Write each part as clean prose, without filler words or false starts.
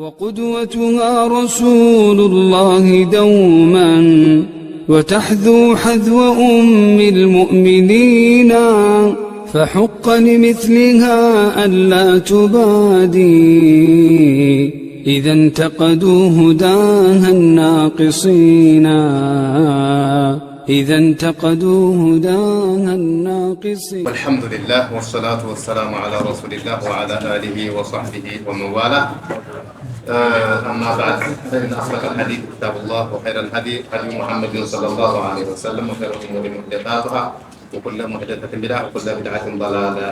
وقدوتها رسول الله دوما وتحذو حذو أم المؤمنين فحق لمثلها ألا تبادي إذا انتقدوا هداها الناقصين والحمد لله والصلاة والسلام على رسول الله وعلى آله وصحبه ومن والاه. أما بعد فإن أصدق الحديث كتاب الله وخير الهدي هدي محمد صلى الله عليه وسلم وخير الأمور محدثاتها وكل محدثة بدعة وكل بدعة ضلالة.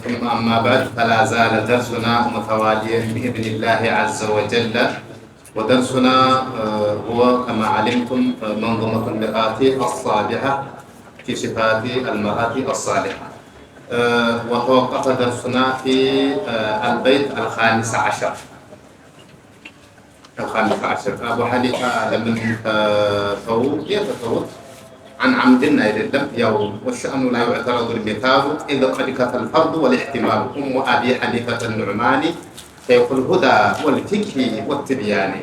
ثم أما بعد فلا زال درسنا متواليا بإذن الله عز وجل، ودرسنا هو كما علمتم منظومة المرآة الصالحة في صفات المرأة الصالحة، وتوقف درسنا في البيت الخامس عشر. أبو حنيفة لم يتفوت عن عمدنا يدلم يوم والشأن لا يعترض المثال إذا قد كفى الفرض والاحتمال. أم أبي حنيفة النعماني شيخ الهدى والفقه والتبيان،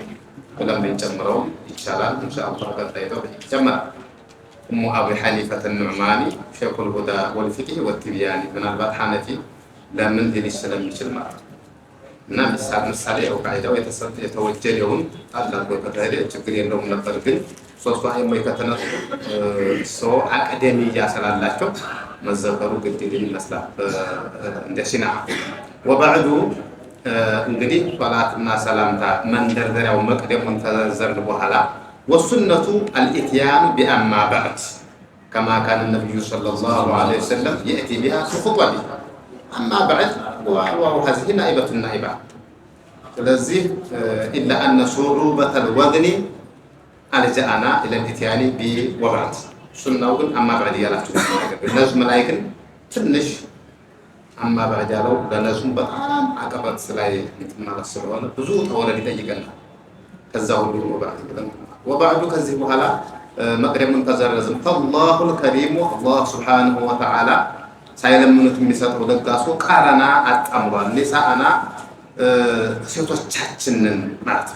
ولم يجمروا إن شاء الله قد يجمر. أم أبي حنيفة النعماني شيخ الهدى والفقه والتبيان من البطحانة لمن ذي السلام يشلمر نعم. ምሳሌ ወቃይዳው የተወጀደውን ታላቅ ወቀታሪ ችግር የለውም ነበር፣ ግን ሶስቱ አይሞይከተነሱ ሰው አካዴሚያ ያሰላላቸው መዘከሩ ግድል ይመስላል እንደ ሲና ወባዕዱ። እንግዲህ ሶላትና ሰላምታ መንደርደሪያው መቅደሙን ተዘርዘርን በኋላ ወሱነቱ አልኢትያን ቢአማ بعد كما كان النبي صلى الله عليه وسلم يأتي بها في خطبه. أما بعد وهذه نائبة النائبة، لذلك إلا أن صعوبة الوزن ألجأنا إلى الإتيان بوبعد سنة. أما بعد يلاته النجم ملايكن تنش أما بعد يالو لنجم بطعام عقبت سلاي مع السلوان بزوط أولا بتأيقنا كالزهور وبعد كذبوا هلا مقرب منتظر لازم. فالله الكريم الله سبحانه وتعالى ሳይለምኑት የሚሰጠው ደጋሱ ቃራና አጣምሯል። ሊሳአና ሴቶቻችንን ማለት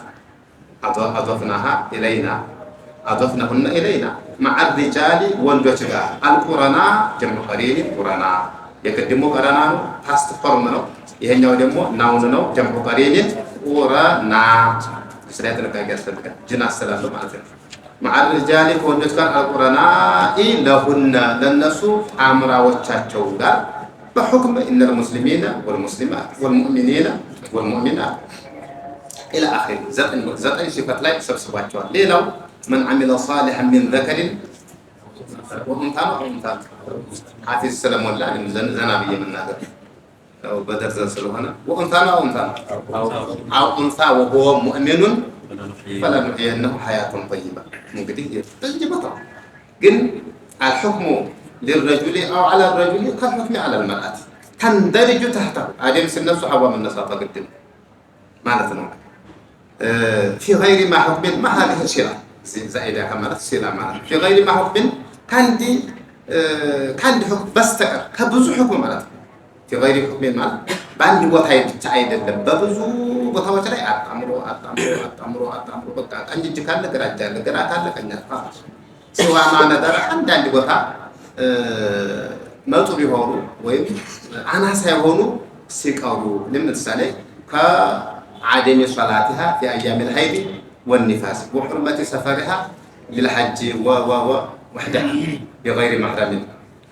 አضفناها إلينا أضفناهن إلينا مع الرجال ወንዶች ጋር አልቁራና ጀምዕ ቀሪን ቁራና የቀድሞ ቀራና ነው ፓስት ፎርም ነው። ይሄኛው ደግሞ ናውን ነው ጀምዕ ቀሪን ቁራና። ስለዚህ ተነጋገር ያስፈልጋል ጅናስ ስላለው ማለት ነው። مع الرجال ከወንዶች ጋር القرناء لهن ለነሱ አምራዎቻቸው ጋር በሁክም ان المسلمين والمسلمات والمؤمنين والمؤمنات الى اخره ዘጠኝ ሲፈት ላይ ሰብስባቸዋል። ሌላው من عمل صالحا من ذكر وانثى حافظ سلام الله زنا بيه مناገር በደርዘን ስለሆነ وانثى او انثى وهو مؤمن فلنحيينه حياة طيبة. እንግዲህ ተጅበታ ግን الحكم للرجل او على الرجل كالحكم على المرأة تندرج تحته ادم سنه صحابه من النصارى قدم ማለት ነው። في غير ما حكم ما هذه الشيء زائده كما السلام ማለት في غير ما حكم كان حكم بستقر كبዙ حكم ማለት ነው። في غير حكم ማለት በአንድ ቦታ ብቻ አይደለም፣ በብዙ ቦታዎች ላይ አጣምሮ በቃ ቀኝ እጅ ካለ ግራ እጅ አለ፣ ግራ ካለ ቀኝ አለ። ሲዋማ ነገር አንዳንድ ቦታ መጡ ቢሆኑ ወይም አናሳ የሆኑ ሲቀሩ ለምሳሌ ከዓደም صلاتها في ايام الحيض والنفاس وحرمه سفرها للحج وحدها بغير محرم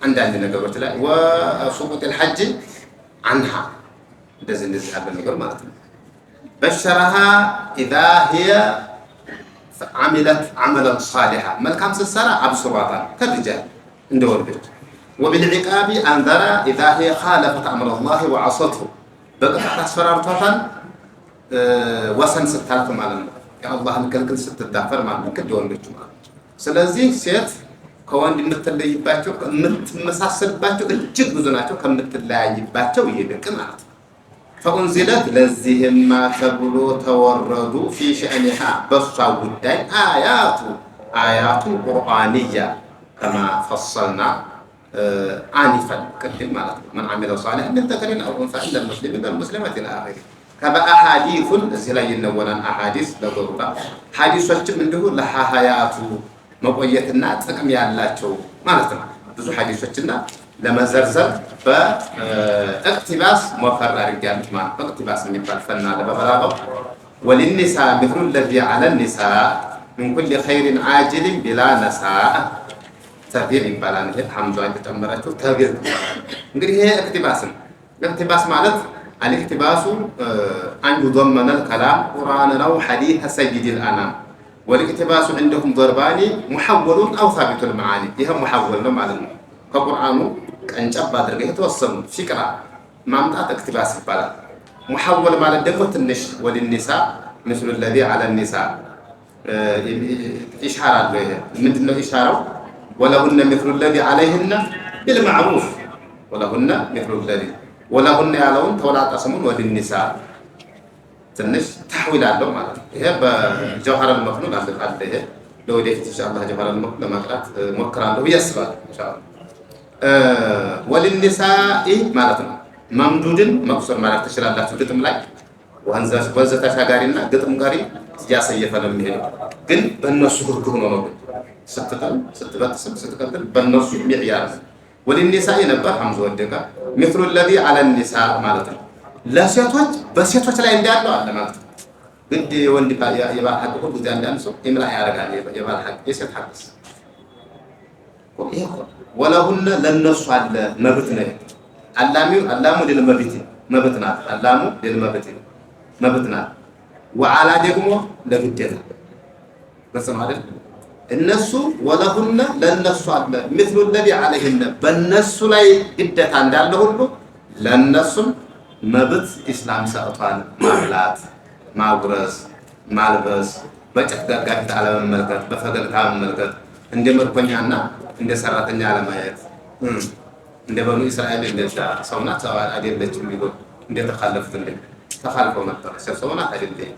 عندنا ነገሮች ላይ وسقوط الحج عنها እንደዚህ ያለ ነገር ማለት ነው። بشرها إذا هي عملت عملا صالحا ملكام سسرا أبصراتها كالرجال اندوربت. وبالعقاب أنذر إذا هي خالفت أمر الله وعصته بقى تسفرارتها وسن ستالف معنا يا الله نكلكل ستدافر معنا كدوربت معنا. ስለዚህ ሴት ከወንድ የምትለይባቸው የምትመሳሰልባቸው እጅግ ብዙ ናቸው። ከምትለያይባቸው ይልቅ ማለት ነው። فأنزلت لزهم ما تبلو توردوا في شأنها بصا وداي آيات قرآنية كما فصلنا آنفا كتب مالك من عمل صالحا من ذكر أو أنثى عند المسلمين والمسلمات إلى آخره ከበአሐዲስ እዚህ ላይ ይነወናል። አሐዲስ ለضرورة ሐዲሶችም እንዲሁ ለሐያቱ መቆየትና ጥቅም ያላቸው ማለት ነው። ብዙ ሐዲሶችና ለመዘርዘር በእቅቲባስ ሞከር አድርጌያለሁ ማለት በእቅቲባስ የሚባል ፈና አለ በበላጋው وللنساء مثل الذي على النساء من كل خير عاجل بلا نساء ተግቢር ይባላል። ይሄ ሐምዛ የተጨመረችው ተግቢር እንግዲህ ይሄ እቅቲባስ ማለት الاقتباس أن يضمن الكلام قرآن أو حديث سيد الأنام والاقتباس عندهم ضربان محول أو ثابت المعاني يهم محول لهم على كقرآن كأن جاب درجة توصل فكرة ما متعت اقتباس يبالا محول مال الدقة النش وللنساء مثل الذي على النساء إشارة له مثل إشارة ولهن مثل الذي عليهن بالمعروف ولهن مثل الذي ولهن يعلون تولات أسمون وللنساء تنش تحويل على ማለት ይሄ በጀውሃር المكنون አለ ይሄ ለወደፊት ኢንሻአላህ ጀውሃር المكنون ለማቅራት ሞክራለሁ ያስባል ኢንሻአላህ وللنساء ማለት ነው መምዱድን መቅሱር ማለት ትችላላችሁ ግጥም ላይ ወንዘ ተሻጋሪና ግጥም ጋሪ ያሰየፈ ነው የሚሄደው ግን በእነሱ ህግ ሆኖ ነው ስትበጥስ ስትቀጥል በእነሱ ሚዕያር وللنساء ነበር ሐምዛ ወደቀ مثل الذي على النساء ማለት ነው ለሴቶች በሴቶች ላይ እንዳለው አለ ማለት ነው ግድ ወንድ የባል ሐቅ ሁሉ እዚያ እንዳለ ሰው ኢምራ ያደርጋል የባል ሐቅ የሴት ሐቅ ወለሁነ ለነሱ አለ መብት ነው አላሙ ለልመብት መብት ናት አላሙ ለልመብት መብት ናት ወዓላ ደግሞ ለግዴታ በሰማ አይደል እነሱ ወለሁነ ለነሱ አለ مثل الذي عليهن በነሱ ላይ ግዴታ እንዳለ ሁሉ ለነሱም መብት ኢስላም ሰጥቷል ማብላት ማጉረስ ማልበስ በጨፍጋጋት አለመመልከት በፈገግታ መመልከት እንደ ምርኮኛና እንደ ሰራተኛ አለማየት እንደ በኑ እስራኤል እንደዛ ሰውና ሰው አይደለችም ቢሉ እንደ ተخلفት እንደ ተخلፈው ነበር ሰውና አይደለም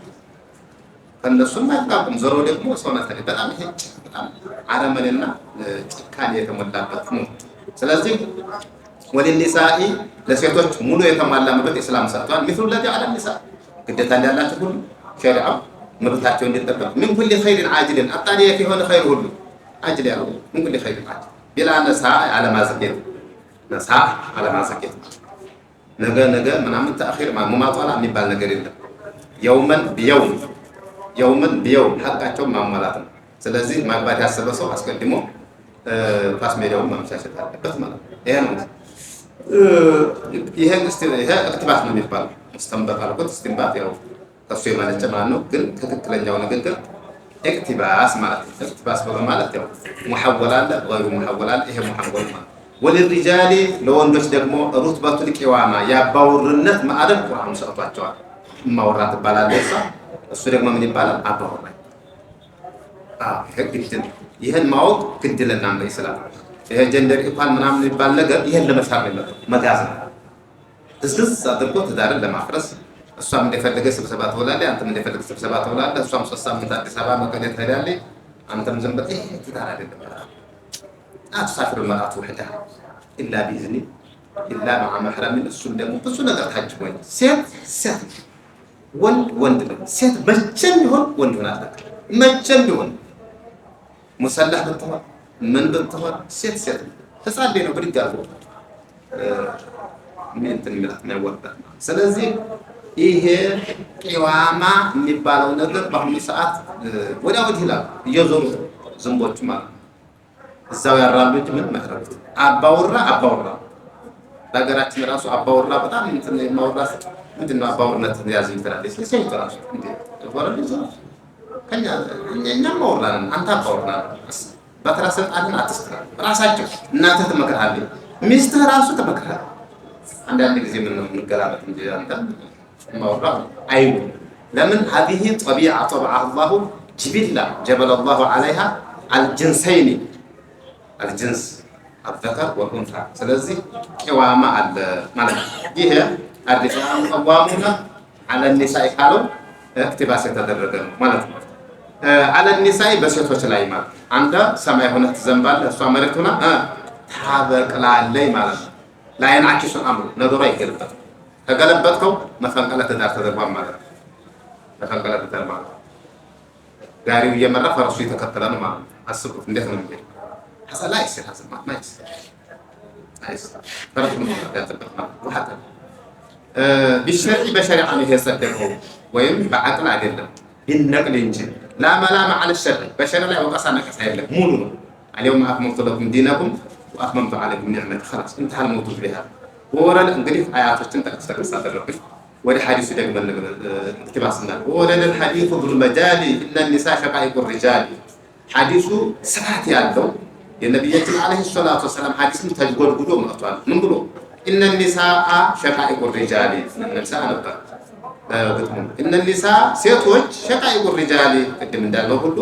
ከነሱም አይጣቁም ዘሮ ደግሞ ሰውና አይደለም በጣም ይሄ በጣም አረመኔና ጭካኔ የተሞላበት ነው ስለዚህ ወለልኒሳኢ ለሴቶች ሙሉ የተሟላ መብት ኢስላም ሰጥቷል مثل الذي على النساء ግዴታ እንዳላቸው ሁሉ ሸሪዓው መብታቸው እንዲጠበቅ من كل خير عاجل አጣሪያ የሆነ ኸይር ሁሉ አጅል ያለው من كل خير عاجل بلا نساء على ما زكيت نساء على ما زكيت ነገ ምናምን ተአኺር ማሟጣላ የሚባል ነገር የለም የውመን ቢየውም ሐቃቸው ማሟላት ነው ስለዚህ ማግባት ያሰበ ሰው አስቀድሞ ፓስ ሜዳውን ማምቻቸት አለበት ማለት ነው ይሄ ነው ይሄ እክትባስ ነው የሚባለው استنبط አልኩት استنباط ያው ተሱ የማለጨ ማለት ነው ግን ትክክለኛው ንግግር اكتباس ማለት اكتباس በማለት ያው محول አለ غير محول አለ ይሄ محول ማለት وللرجال ለወንዶች ደግሞ ሩትበቱ القوامه ያባውርነት ማዕረግ ቁርአን ሰጥቷቸዋል ማውራት ባላለሳ እሱ ደግሞ ምን ይባላል አባውራ ይሄን ማወቅ ግድለና ነው ይስላል ይሄ ጀንደር ኢኳል ምናምን ይባል ነገር ይሄን ለመሳብ ነው መጋዝ ነው ትዝዝ አድርጎ ትዳርን ለማፍረስ እሷም እንደፈለገ ስብሰባ ተወላለ አንተም እንደፈለገ ስብሰባ ተወላለ እሷም 3 ሳምንት አዲስ አበባ መቀሌ ትሄዳለች አንተም ዝም ብለህ ትዳር አይደለም አትሳፍር ማራቱ ወህዳ ኢላ ቢዝኒ ኢላ مع محرم እሱም ደግሞ ብዙ ነገር ታጅቦ ሴት ወንድ ነው ሴት መቼም ቢሆን ወንድ ሆናለ መቼም ቢሆን ሙሰላህ ብትሆን ምን ብትሆን ሴት ተጻደ ነው ብድጋው ምን እንትን የሚያወጣ ስለዚህ ይሄ ቂዋማ የሚባለው ነገር በአሁኑ ሰዓት ወዲያ ወዲህ ይላል እየዞሩ ዝምቦች ማለት እዛው ያራሉ እንጂ ምን መከረበት አባውራ በሀገራችን ራሱ አባውራ በጣም እንትን ማውራት ምንድነው አባውርነት ያዝ ይተራል ስለዚህ ራሱ እንዴ ወረልጅ ከኛ ማውራን አንተ አባውራ በትራስ አንተ አትስተራ ራሳቸው እናንተ ተመከራለህ ሚስትህ ራሱ ተመከራለህ አንዳንድ ጊዜ ምን ነው እንገላበት እንጂ አንተ ማውራ አይው ለምን هذه طبيعه طبعها الله جبلة جبل الله عليها الجنسين الجنس الذكر والانثى ስለዚህ ቂዋማ አለ ማለት ይሄ الرجال قوامون على النساء ካለው እክትባስ የተደረገ ነው ማለት ነው على النساء በሴቶች ላይ ማለት አንተ ሰማይ ሆነ ትዘንባለህ እሷ መሬት ሆና ታበቅላለች ማለት ነው ላይን አኪሱ አምሩ ነገሩ አይገልበት ተገለበጥከው መፈንቅለ ትዳር ተደርጓል ማለት ነው። መፈንቅለ ትዳር ማለት ጋሪው እየመራ ፈረሱ የተከተለ ነው ማለት ነው። አስቡት እንዴት ነው የሚሄድ ሐሰላ ይስል ሐሰማ ማይስ አይስ ፈረሱ ነው ያተበጣ ወሐተ بالشرع بشرع ነው የሰደቀው ወይም በአቅል አይደለም بالنقل እንጂ لا ملام على الشرع بشرع ላይ ወቀሳ ነቀሳ አይደለም ሙሉ ነው اليوم اكملت لكم دينكم واكملت عليكم نعمتي خلاص انتهى الموضوع بها ወረድ እንግዲህ አያቶችን ተከስተከስ አደረኩኝ ወደ ሐዲሱ ደግመን እንትባስና ወረድ الحديث ذو المجال ان النساء شقائق الرجال ሐዲሱ ስፋት ያለው የነብያችን አለይሂ ሰላቱ ወሰለም ሐዲስን ተጅጎድጉዶ መጥቷል ምን ብሎ ان النساء شقائق الرجال النساء ነበር ان النساء ሴቶች شقائق الرجال ቅድም እንዳለው ሁሉ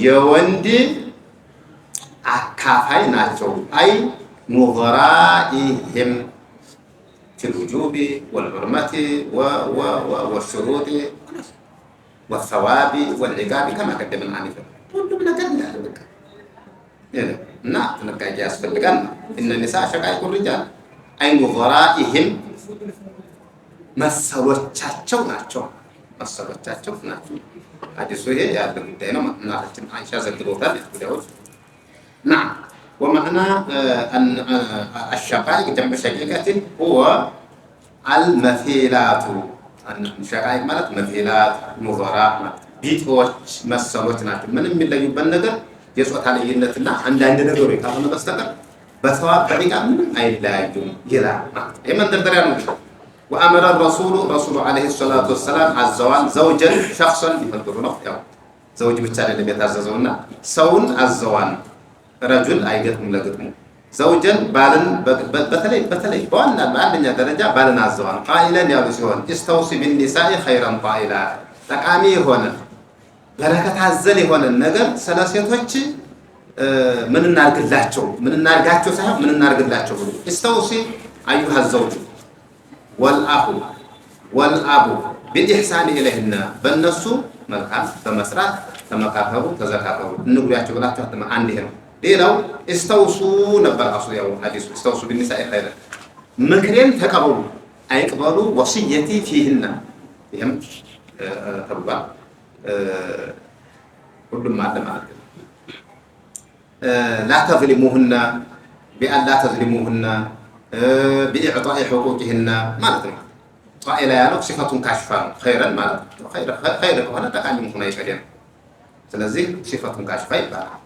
የወንድ አካፋይ ናቸው አይ نظرائهم في الوجوب والحرمة والشروط والثواب والعقاب كما قدمنا عنه كل من قدمنا لك نا تنقاج ያስፈልጋል ان النساء شقائق الرجال اي نظرائهم መሰሎቻቸው ናቸው ሐዲሱ ይሄ ያለ ጉዳይ ነው እናታችን አይሻ ዘግቦታል ጉዳዮች نعم ومعنى أن الشقائق جمع شقيقة هو المثيلات الشقائق مالت مثيلات نظراء بيتوش مسلوች ናቸው ምንም የሚለዩበት ነገር የጾታ ልዩነትና አንዳንድ ነገሮች ካልሆነ በስተቀር በሰዋብ በዒቃ ምንም አይለያዩም ይላል የመንደርደሪያ ነው وأمر الرسول عليه الصلاة والسلام عزوان زوجا شخصا يفضل ነው ያው زوج ብቻ አይደለም የታዘዘውና ሰውን አዘዋን رجل አይገጥም ለግጥሙ زوجን ባልን በተለይ በዋና በአንደኛ ደረጃ ባልን አዘዋን قائلا ያሉ ሲሆን استوصي بالنساء خيرا قائلا ጠቃሚ የሆነ በረከት አዘል የሆነ ነገር ስለ ሴቶች ምን እናርጋቸው ሳይሆን ምን እናርግላቸው ብሎ استوصي ايها الزوج والأب بالإحسان إليهن በእነሱ መልካም በመስራት ተመካከሩ ተዘካከሩ እንግዲያቸው ብላችሁ አንዴ ነው ሌላው استوص ነበር አሱ ያው ሐዲሱ استوص بالنساء خيرا ምክሬን ተቀበሉ አይቀበሉ ወሲየቲ فيهن ይሄም ተባ ሁሉም ማለት ነው لا تظلموهن بأن لا تظلموهن بإعطاء حقوقهن ማለት ነው ጣኢላ ያለው ሲፈቱን ካሽፋ خيرን ማለት ነው خير ከሆነ ጠቃሚ ሆነ ይቀደም ስለዚህ ሲፈቱን ካሽፋ ይባላል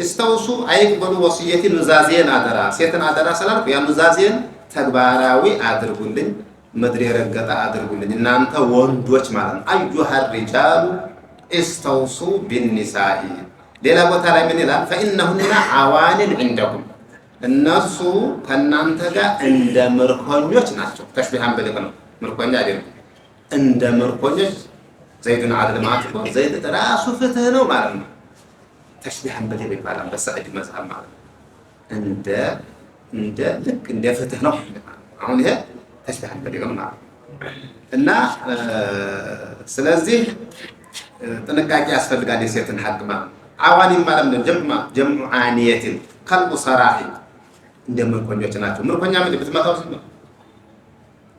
استوص አይቅበሉ ወሲየቲ ኑዛዜን አደራ ሴትን አደራ ስላልኩ ያ ኑዛዜን ተግባራዊ አድርጉልኝ ምድር የረገጠ አድርጉልኝ እናንተ ወንዶች ማለት ነው አዩሃ الرجال استوصوا بالنساء ሌላ ቦታ ላይ ምን ይላል فإنهن عوان عندكم እነሱ ከናንተ ጋር እንደ ምርኮኞች ናቸው ተሽቢሃን በለከ ነው ምርኮኛ አይደለም እንደ ምርኮኞች ዘይድን አድል ማለት ነው ዘይድ ራሱ ፍትህ ነው ማለት ነው ተሽቢሃን በለከ ይባላል በሰዒድ መዝሐብ ማለት እንደ ልክ እንደ ፍትህ ነው አሁን ይሄ ተሽቢሃን በለከ ማለት እና ስለዚህ ጥንቃቄ ያስፈልጋል የሴትን ሐቅ ማለት አዋኒ ማለት ነው ጀምዑ አኒየትን ቀልቡ ሰራሂ እንደምርኮኞች ናቸው ምርኮኛ ምን ብትመታው ዝም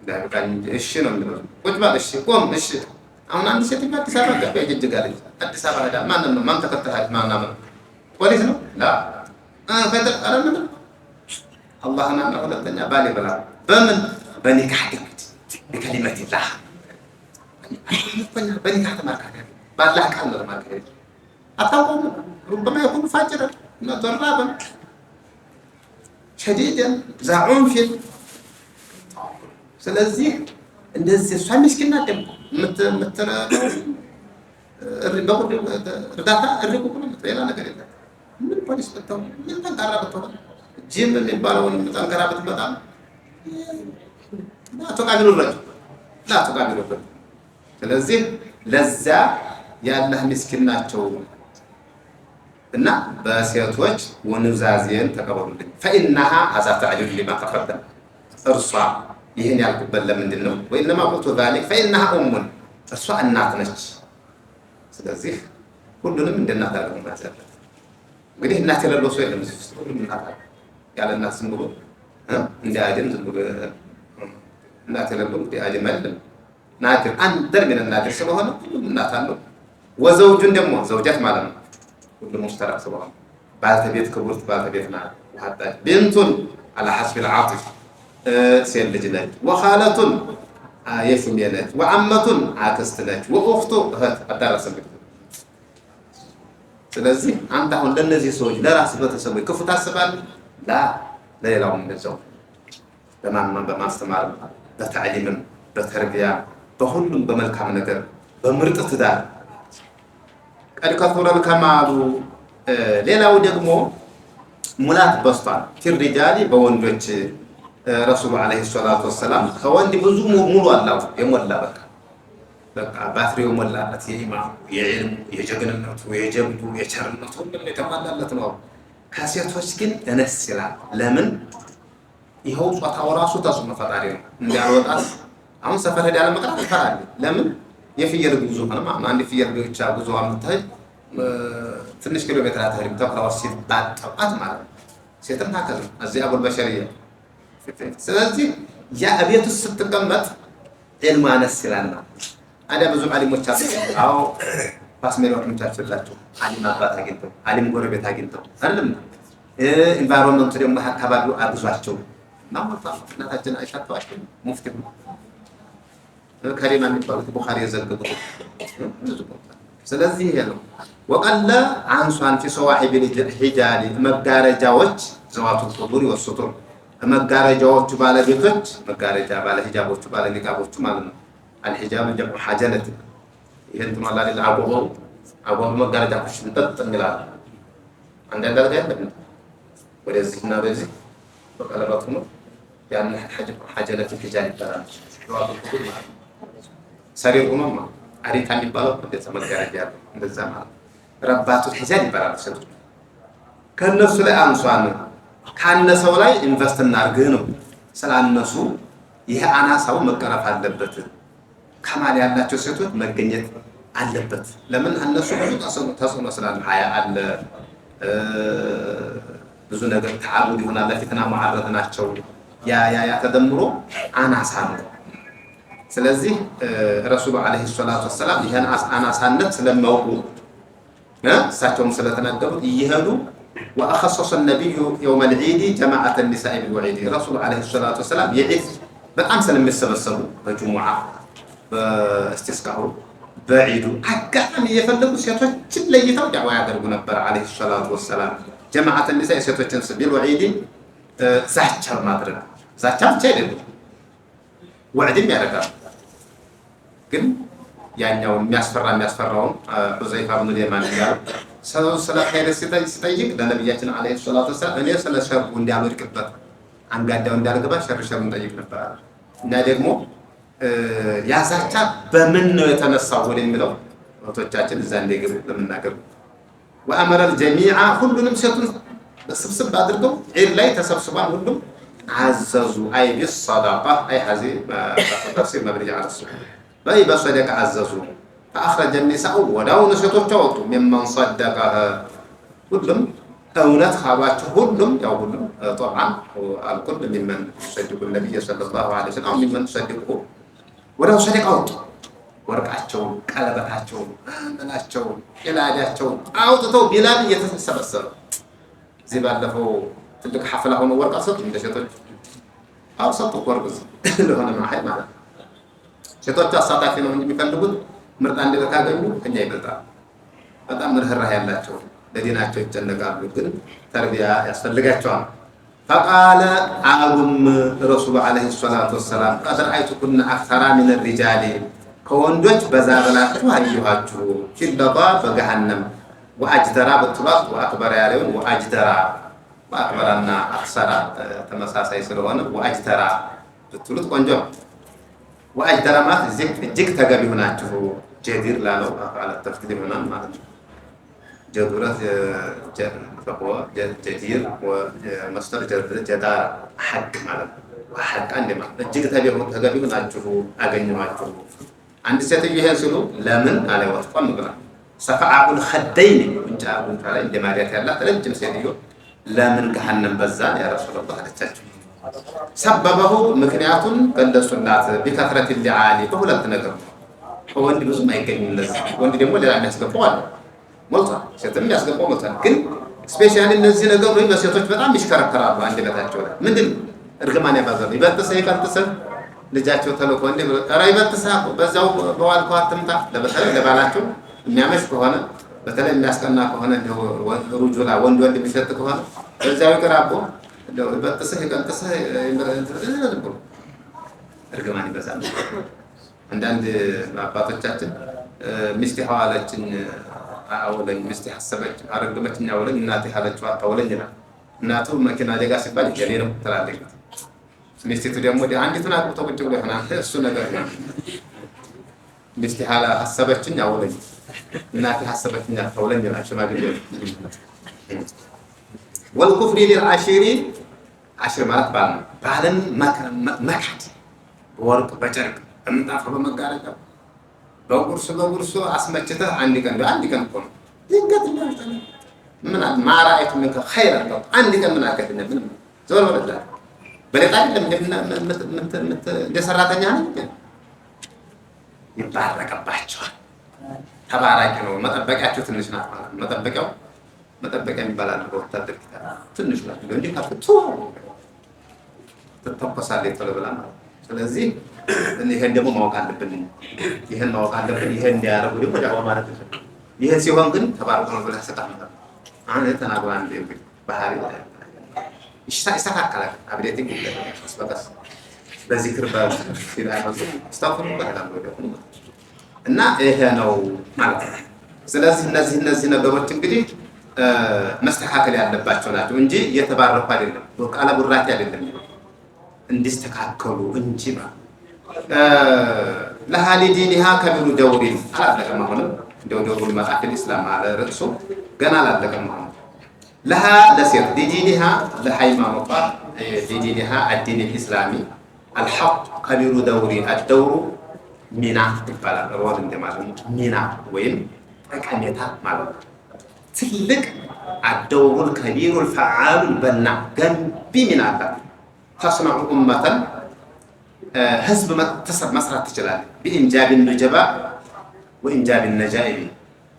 ዳርቃኝ እሺ ነው የሚለው ቁጭ ባል እሺ ቆም እሺ አሁን አንድ ሴት አዲስ አበባ ገባ ይጅጋል አዲስ አበባ ሄዳ ማንን ነው ማን ተከተሃል ማን ፖሊስ ነው ላ ፈተር አረምን አላህና ሁለተኛ ባሌ በላ በምን በኒካህ ግድ በከሊመት الله በኒካህ ተማከረ ባላህ ቃል ነው ማከረ አታውቁም ربما يكون فاجرا ضرابا شديدا ذا عنف ስለዚህ እንደዚህ እሷ ምስኪና ደም እርዳታ እርቁ ነው ሌላ ነገር የለም ምን ፖሊስ በተው ምን ተንካራ በተው ጂም የሚባለውን ተንካራ በተው لا تقابلوا ስለዚህ ለዛ ያላህ ምስኪን ናቸው እና በሴቶች ወንዛዜን ተቀበሉልኝ فإنها هذا تعجب لما تقدم እርሷ ይሄን ያልኩበት ለምንድን ነው ወይንማ ቁልቱ ذلك فإنها أم እርሷ እናት ነች ስለዚህ ሁሉንም እንደናት አድርገን ማሰብ እንግዲህ እናት የሌለው ሰው የለም ሁሉም እናት ያለ እናት ዝም ብሎ እንደ አይደም ዝም ብሎ እናት የሌለው እንግዲህ አጅመል ናድር አንደር ምን ናድር ስለሆነ ሁሉም እናት አለው። ወዘውጁን ደግሞ ዘውጃት ማለት ነው ሁሉም ሙሽተረክ ስለሆነ ባልተቤት ክቡርት ባልተቤት ናት። ወሐጣት ቢንቱን على حسب العاطف ሴት ልጅ ነች። ወኻለቱን የስሜ ነች። ወአመቱን አክስት ነች። ወኡኽቱ እህት አዳረሰ። ስለዚህ አንተ አሁን ለነዚህ ሰዎች ለራስህ ቤተሰቦች ክፉ ታስባለህ? ላ ለሌላውም እንደዛው በማንማን በማስተማር በተዕሊምም በተርቢያ በሁሉም በመልካም ነገር በምርጥ ትዳር ቀድ ከቱረል ከማሉ። ሌላው ደግሞ ሙላት በስቷል። ፊርሪጃሊ በወንዶች ረሱሉ አለይሂ ሰላቱ ወሰላም ከወንድ ብዙ ሙሉ አላው የሞላ በቃ ባትሪው ሞላለት። የኢማኑ የዕልሙ የጀግንነቱ የጀብዱ የቸርነቱ ሁሉ የተሟላለት ነው። ከሴቶች ግን እነስ ይላል። ለምን? ይኸው ጾታው ራሱ ተጽዕኖ ፈጣሪ ነው። እንዲያወጣት አሁን ሰፈር ሄዳ ለመቅራት ይፈራል። ለምን? የፍየል ጉዞ ሆነ ማለት አንድ ፍየል ብቻ ጉዞ አምጥተህ ትንሽ ኪሎ ሜትር አትሄድም። ተቅራው ሲጣጣት ማለት ነው። ሴትም ታከለ እዚህ አቡል በሸሪያ። ስለዚህ ያ ቤት ውስጥ ስትቀመጥ ዒልም አነስ ይላል። አዳ ብዙ ዓሊሞች አሉ። አዎ ፓስሜሎች ምታችላቸው ዓሊም አባት አግኝተው ዓሊም ጎረቤት አግኝተው አይደለም። ኢንቫይሮንመንቱ ደግሞ አካባቢው አብዟቸው ማውጣ እናታችን አይሻታዋቸው ሙፍቲ ከሪማ የሚባሉት ቡኻሪ የዘገቡት። ስለዚህ ይሄ ነው። ወቀለ አንሷን في صواحب الحجال መጋረጃዎች ዘዋቱ ቁቡር ወሱቱር መጋረጃዎቹ ባለቤቶች መጋረጃ ባለ ሂጃቦቹ ባለ ኒቃቦቹ ማለት ነው። الحجاب جمع حجلة ይሄን ተማላ ለላ አጎው መጋረጃ ኩሽ ተጠጥ እንላል። አንዳንድ ነገር አይደለም ወደዚህና በዚህ በቀለባቱ ነው ያን حجلة الحجاب ይባላል። ዘዋቱ ቁቡር ሰሪር ኡማማ አሪታ የሚባለው እንደዛ መጋረጃ ያለው እንደዛ ማለት ረባቱ ሒጃብ ይባላል። ሰው ከነሱ ላይ አንሷን ካነሰው ላይ ኢንቨስት እናርግ ነው። ስላነሱ ይሄ አናሳው መቀረፍ አለበት። ከማል ያላቸው ሴቶች መገኘት አለበት። ለምን እነሱ ብዙ ተጽዕኖ ስላለ ሀያ አለ ብዙ ነገር ተዓቡድ ይሆናል። ለፊትና ሙዓረድ ናቸው። ያ ተደምሮ አናሳ ነው። ስለዚህ ረሱሉ አለይሂ ሰላቱ ወሰላም ይሄን አናሳነት ስለማውቁ እሳቸውም ስለተናገሩት ይሄዱ وأخصص النبي يوم العيد جماعة النساء بالوعيد. رسول عليه الصلاة والسلام يعيد በጣም ስለሚሰበሰቡ በጁሙዓ በእስቲስቃው በዒዱ አጋጣሚ የፈለጉ ሴቶችን ለይተው ዳዋ ያደርጉ ነበር عليه الصلاة والسلام. جماعة النساء ሴቶችን بالوعيد ዛቻ ማድረግ ዛቻ ብቻ አይደለም ወዕድም ያደርጋል። ግን ያኛው የሚያስፈራውን ሁዘይፋ ብን የማን ያለው ሰው ስለ ኸይር ሲጠይቅ ለነብያችን አለይሂ ሰላቱ ወሰለም እኔ ስለ ሸር እንዲያልወድቅበት አንጋዳው እንዳልገባ ሸርሸሩን ጠይቅ ነበር እና ደግሞ ያዛቻ በምን ነው የተነሳው ወደሚለው ወቶቻችን እዛ እንደገቡ ለምናገር ወአመረ الجميع ሁሉንም ሴቱን ስብስብ አድርገው ዒድ ላይ ተሰብስበው ሁሉም አዘዙ አይ ቢሰደቃ አይ ሐዚ ተፍሲር መብሪያ አለሱ باي بصدق عززوا فأخرج النساء وداون ሴቶች አወጡ ممن صدقها ሁሉም እውነት ኻባቸው ሁሉም ያው ሁሉም طبعا الكل ممن يصدق النبي صلى الله عليه وسلم ممن يصدقه ወዳው ሰደቃ አወጡ። ወርቃቸው ቀለበታቸው አመላቸው ኢላዳቸው አውጥተው ቢላል እየተሰበሰበ እዚህ ባለፈው ትልቅ ሐፍላ ሆኖ ወርቅ ሰጡ እንደ ሴቶች አውሰጡ ወርቅ ለሆነ ማሐይ ማለት ሴቶች አሳታፊ ነው እንጂ የሚፈልጉት ምርጥ አንድ ካገኙ ከኛ ይበልጣል። በጣም ርህራሄ ያላቸው ለዲናቸው ይጨነቃሉ፣ ግን ተርቢያ ያስፈልጋቸዋል። فقال አሉም ረሱሉ አለይሂ ሰላቱ ወሰላም قد رأيتكن أكثر من الرجال ከወንዶች በዛ በላችሁ አየኋችሁ ፊልባ በገሃነም ወአጅደራ በትባት ወአክበራ ያለውን ወአጅደራ ወአክበራና አክሰራ ተመሳሳይ ስለሆነ ወአጅደራ ብትሉት ቆንጆ ወአጅደራ ማለት እጅግ ተገቢ ሆናችሁ ጀዲር ላለው አለ ተፍቲል ይሆናል ማለት ነው። ጀዱረት ፈቆ ጀዲር ወመስተር ጀዳር ሐቅ ማለት ሐቅ እንደማ እጅግ ተገቢ ሆናችሁ አገኘኋችሁ። አንድ ሴትዮ ይሄን ሲሉ ለምን አለ ወጥቆም ብላ ሰፋዓul خدين እንጫውን ላይ እንደማሪያት ያላት ረጅም ሴትዮ ለምን ገሃነም በዛ ያ ረሱላህ አለቻቸው። ሰበበሁ ምክንያቱን ገለጹላት ቢከትረት ሊዓሊ በሁለት ነገር ወንድ ብዙም አይገኝም ለዚህ ወንድ ደግሞ ሌላ የሚያስገባው አለ ሞልቷል ሴትም የሚያስገባው ሞልቷል ግን ስፔሻሊ እነዚህ ነገሮች በሴቶች በጣም ይሽከረከራሉ አንደበታቸው ላይ ምንድን እርግማን ያባዛሉ ይበጥሰ ይቀጥሰ ልጃቸው ተልኮ እንደ ራይ በጥሳ በዛው በዋልኳ አትምጣ ለባላቸው የሚያመሽ ከሆነ በተለይ የሚያስቀና ከሆነ ነው ሩጁላ ወንድ የሚሰጥ ከሆነ በዛው ይቀራቦ እንደው በጥሰ ይቀጥሰ እርግማን ይበዛል አንዳንድ አባቶቻችን ሚስት ሐዋለችን አውለኝ ሚስት ሐሰበች አረግመችኝ አውለኝ እናቴ ሐለችው አጣውለኝ ይላል እናቱ መኪና አደጋ ሲባል የኔ ነው ትላለች ሚስቲቱ ደግሞ አንዲቱን አጥብቶ ቁጭ ብሎ ይሆናል እሱ ነገር ነው ሚስት ሐሰበችኝ አውለኝ እናቴ ሐሰበችኝ አጣውለኝ ይላል ሽማግሌ والكفر للعشير عشر ማለት ባልን መካድ ወርቅ በጨርቅ እንጣፍ በመጋረጃ በቁርሱ አስመጭተህ አንድ ቀን እኮ ነው ድንገት ምን ማራይቱ ምን خير ነው አንድ ቀን ምን አከተነ ምን ዞር ወለላ በለጣ እንደ ሰራተኛ ነው ይባረከባቸዋል ተባራቂ ነው መጠበቂያቸው ትንሽ ናት መጠበቂያ የሚባላል በወታደር ኪታብ ትንሽ ናት እንዴ ካፍቱ ተተቆሳለ ተለበላ ስለዚህ ይሄን ደግሞ ማወቅ አለብን ይሄን እንዲያረጉ ደግሞ ዳዋ ማለት ነው ይሄ ሲሆን ግን ተባረከ ነው ብለህ ሰጣ ማለት አንተ ተናግራ እንደ ባህሪ ይስተካከላል አብዴቲንግ ይስተካከላል በዚክር በሲላማቱ ስታፈሩ ባህላም ወደ እና ይሄ ነው ማለት ነው ስለዚህ እነዚህ ነገሮች እንግዲህ መስተካከል ያለባቸው ናቸው እንጂ የተባረኩ አይደለም ወቃለ ቡራቲ አይደለም እንዲስተካከሉ እንጂ ማለት ለሃሊዲኒሃ ከሚሉ ደውሪ አላለቀም አሁንም እንደው ደውሩ መጣፍ الاسلام على رأسه ገና አላለቀም አሁን ለሃ ለሴት ዲኒሃ ለሃይማኖቷ ዲኒሃ الدين الاسلامي الحق ከሚሉ ደውሪ الدور ሚና ይባላል ሮል እንደማለት ሚና ወይም ጠቀሜታ ማለት ትልቅ الدور الكبير الفعال البناء ገንቢ ሚና አለ تصنع امه ህዝብ መስራት ይችላል በእንጃብ ንጀባ ወእንጃብ ነጃኢብ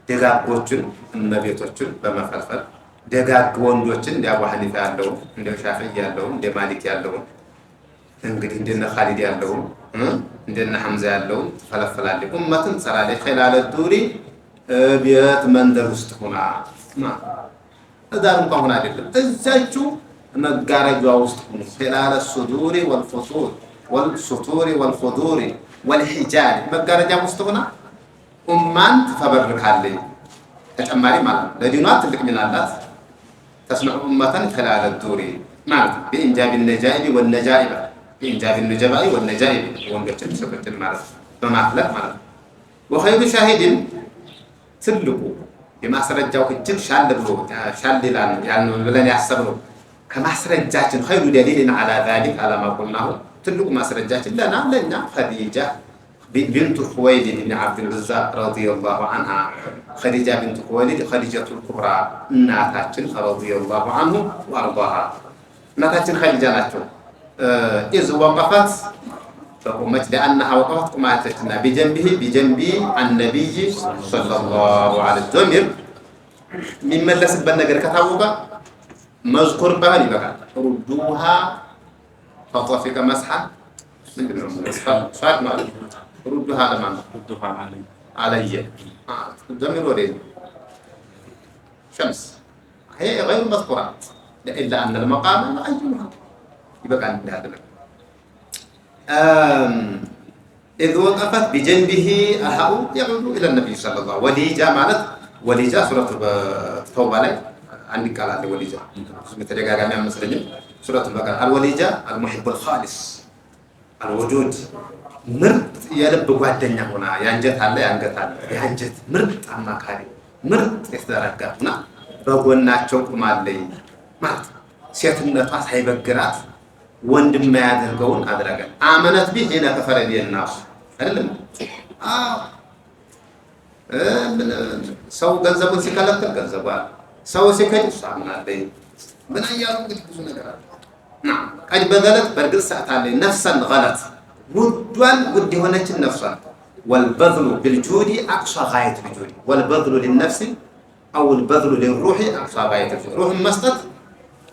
ደጋጎችን እመቤቶችን በመፈልፈል ደጋግ ወንዶችን እንደ አቡ ሐኒፋ ያለው እንደ ሻፊዒ ያለው እንደ ማሊክ ያለው እንግዲህ እንደነ ኻሊድ ያለው እንደነ ሐምዛ ያለው ተፈለፈላል ኡመትን ሰራለ ኺላለ ዱሪ ቢያት መንደር ውስጥ ሆና እዛም እንኳን አይደለም እዛችሁ መጋረጃው ውስጥ ኺላለ ሱዱሪ ወልፉቱር والسطور والفضور والحجاب መጋረጃ ውስጥ ሆና ኡማን ተፈበርካለች ተጨማሪ ማለት ለዲኗት ትልቅ ሚና አላት تسمع امه خلال الدور ማለት بانجاب النجائب والنجائب بانجاب النجباء والنجائب ወንዶችን ሰበትን ማለት በማፍለቅ ማለት وخير شاهد ትልቁ የማስረጃው እጅግ ሻል ይላል ያን ብለን ያሰብነው ከማስረጃችን خير دليل على ذلك على ما قلناه ትልቁ ማስረጃችን ለኛ خديجة بنت خويلد بن عبد العزى رضي الله عنها خديجة بنت خويلد خديجة الكبرى እናታችን رضي الله عنه وارضاها እናታችን خديجة ናቸው إذ وقفت فقمت لأنها وقفت قماتنا بجنب النبي صلى الله عليه وسلم የሚመለስበት ነገር ከታወቀ መዝኩር ባህል ይበቃል ሩዱሃ فطفق مسحا صار ما ردها لمن ردها علي ضمير وليد شمس هي غير مذكورة إلا أن المقام أيها يبقى عن هذا إذ وقفت بجنبه أهو يعود إلى النبي صلى الله عليه وسلم وليجا مالت وليجا سورة التوبة عليه عندك على وليجا مثل جاء من مسلمين سورة البقرة الوليجة المحب الخالص الوجود مرت يلب ጓደኛ ሆና ያንጀት አለ ያንገታል ያንጀት ምርጥ አማካሪ ምርጥ የተደረገና በጎናቸው ቁማለኝ ማለት ሴትነቷ ሳይበግራት ወንድም ያደርገውን አድረገ አመነት ቢህ ሄና ከፈረ ቢናስ አይደለም ሰው ገንዘቡን ሲከለክል ገንዘቧ ሰው ሲከድ ሳምናለኝ ምን ያያሉ እንግዲህ ብዙ ነገር አለ نعم قد بذلت برقل سأتالي نفسا غلط ودوان ود هونتش نفسا والبذل بالجود أقصى غاية الجود والبذل للنفس أو البذل للروح أقصى غاية الجود روح المسطت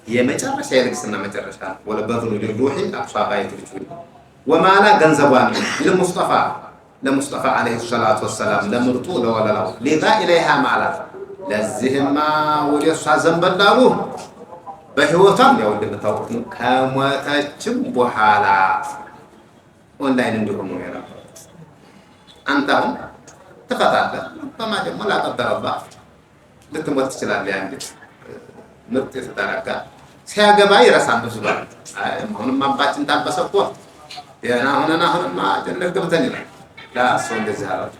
هي مجرش هي لكسنا مجرشها والبذل للروح أقصى غاية الجود وما لا جنزبان لمصطفى عليه الصلاة والسلام لمرطول ولا لا لذا إليها معلا لزهم ما وليصها زنبلاله بهوتام يا ولد بتوقف كما تجم بحالا أونلاين عندهم ويرا أنتهم تفتح فما جم لا قدر الله لتموت تشلال لي عندي نبتة تراكا سياقة بايرة سامو سبار هون ما باتن تابس أقوى يا هنا ما جنر قبتني لا صون الزهرة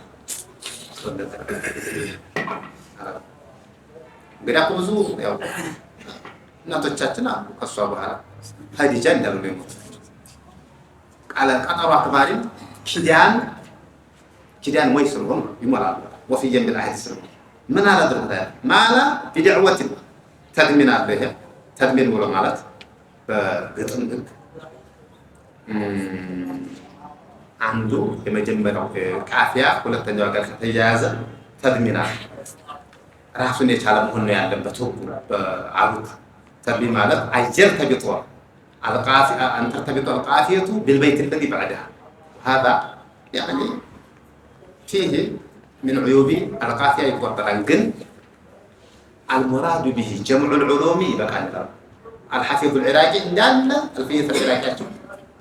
صون الزهرة غير أكو زور يا እናቶቻችን አሉ ከሷ በኋላ ኸዲጃ እንዳሉ ነው የሞቱት ቃለ ቀጠሮ አክባሪ ኪዳን ወይ ስለሆነ ይሞላሉ ወፍየን بالعهد ስለሆነ ምን አላደረገ ማላ بدعوة ተድሚን አለ ይሄ ተድሚን ብሎ ማለት በግጥም ህግ አንዱ የመጀመሪያው ቃፊያ ሁለተኛው ጋር ከተያያዘ ተድሚን አለ ራሱን የቻለ መሆን ነው ያለበት በአሉት تبي مالك أجر تبيطوا القافية أن ترتبط القافية بالبيت الذي بعدها هذا يعني فيه من عيوب القافية يقدر الجن المراد به جمع العلوم بكان الحفيظ العراقي دال الفيث العراقي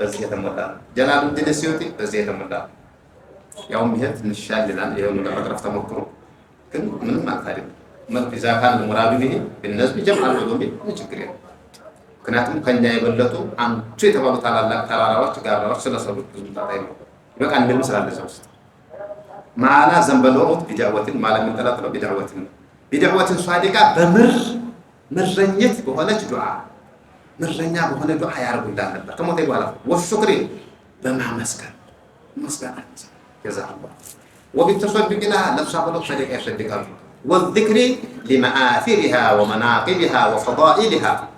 بزيت المدة جلال الدين السيوطي بزيت المدة يوم يهت نشال لنا يوم نقدر تمكرو كن من ما تعرف من إذا كان المراد به بالنسبة جمع العلوم نشكره كناتم كنجا يبلتو عن شيء تبغى تعالى تراوش تجارة سلا سبب تزمتاين يبقى عندنا مثال لزوج معنا زنبلوت بدعوة ما لم يتلقى بدعوة صادقة مرنيت بهنا دعاء مرنيا بهنا دعاء يا رب الله نبى كم تقول والشكر بما مسكن جزاه الله وبالتصدق لها نفس عبد صديق صديقه والذكر لمآثرها ومناقبها وفضائلها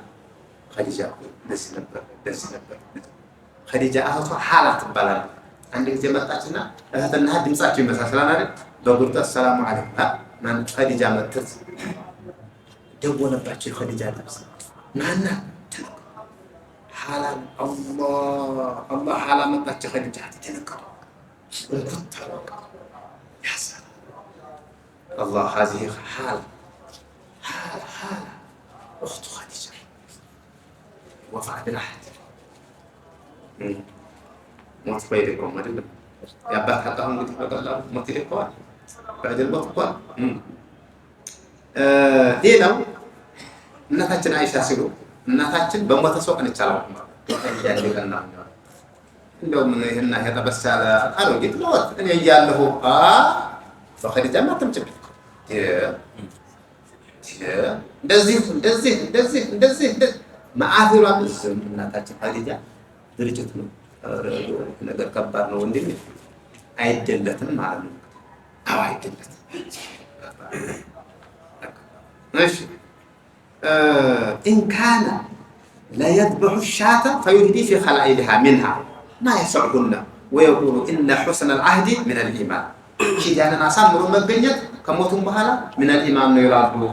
خديجة دس نبر خديجة أهتو حالة بلد عندك زي ما تأتينا أهتنها دمساتي مثلا بقول السلام عليكم من خديجة متت دوّنا بحكي خديجة نفس معنا حالا الله حالا متت خديجة تنكر وكنت يا سلام الله هذه حال أخت خديجة وفاء بالعهد ما تبينكم ما تدري يا بات حتى هم يتفقدوا الله ما تلقوا بعد الموت قال دينو እናታችን አይሻ ሲሉ እናታችን በሞተ ሰው እንቻለው ያለቀና እንደው ምን ይሄና የተበሳለ አሮጊት ነው እኔ እያለሁ فخديجة ما تمشي እንደዚህ ማአፊሯ ምስም እናታችን ኸዲጃ ድርጅት ነው ነገር ከባድ ነው እንዴ አይደለትም ማለት ነው አዎ አይደለትም ماشي إن كان لا يذبح الشاة فيهدي في خلائلها منها ما يسعهن ويقول إن حسن العهد من الإيمان كيدانا ناسان مرو مغنيت كموتم بحالا من الإيمان يرادو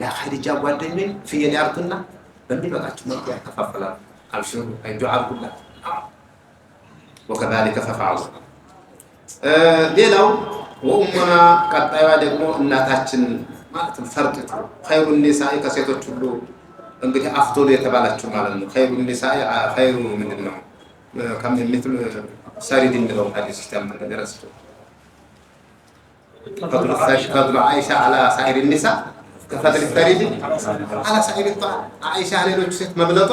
يا خديجة ጓደኞኝ ፍየል ያርቱና በሚበቃችሁ መልኩ ያከፋፈላል አልሽሩ አይዱዓው ኩላ وكذلك ففعلوا ሌላው ወኡሙና ቀጣይዋ ደግሞ እናታችን ማለት ፈርጥቱ خير النساء ከሴቶች ሁሉ እንግዲህ አፍዶል የተባላችሁ ማለት ነው خير النساء خير ምንድነው ከምንምትል ሰሪድ እንደው ሐዲስ ሲስተም እንደረስቶ فضل عائشة على سائر النساء كفضل الثريد على سائر الطعام عائشة ሌሎች ሴት መብለጧ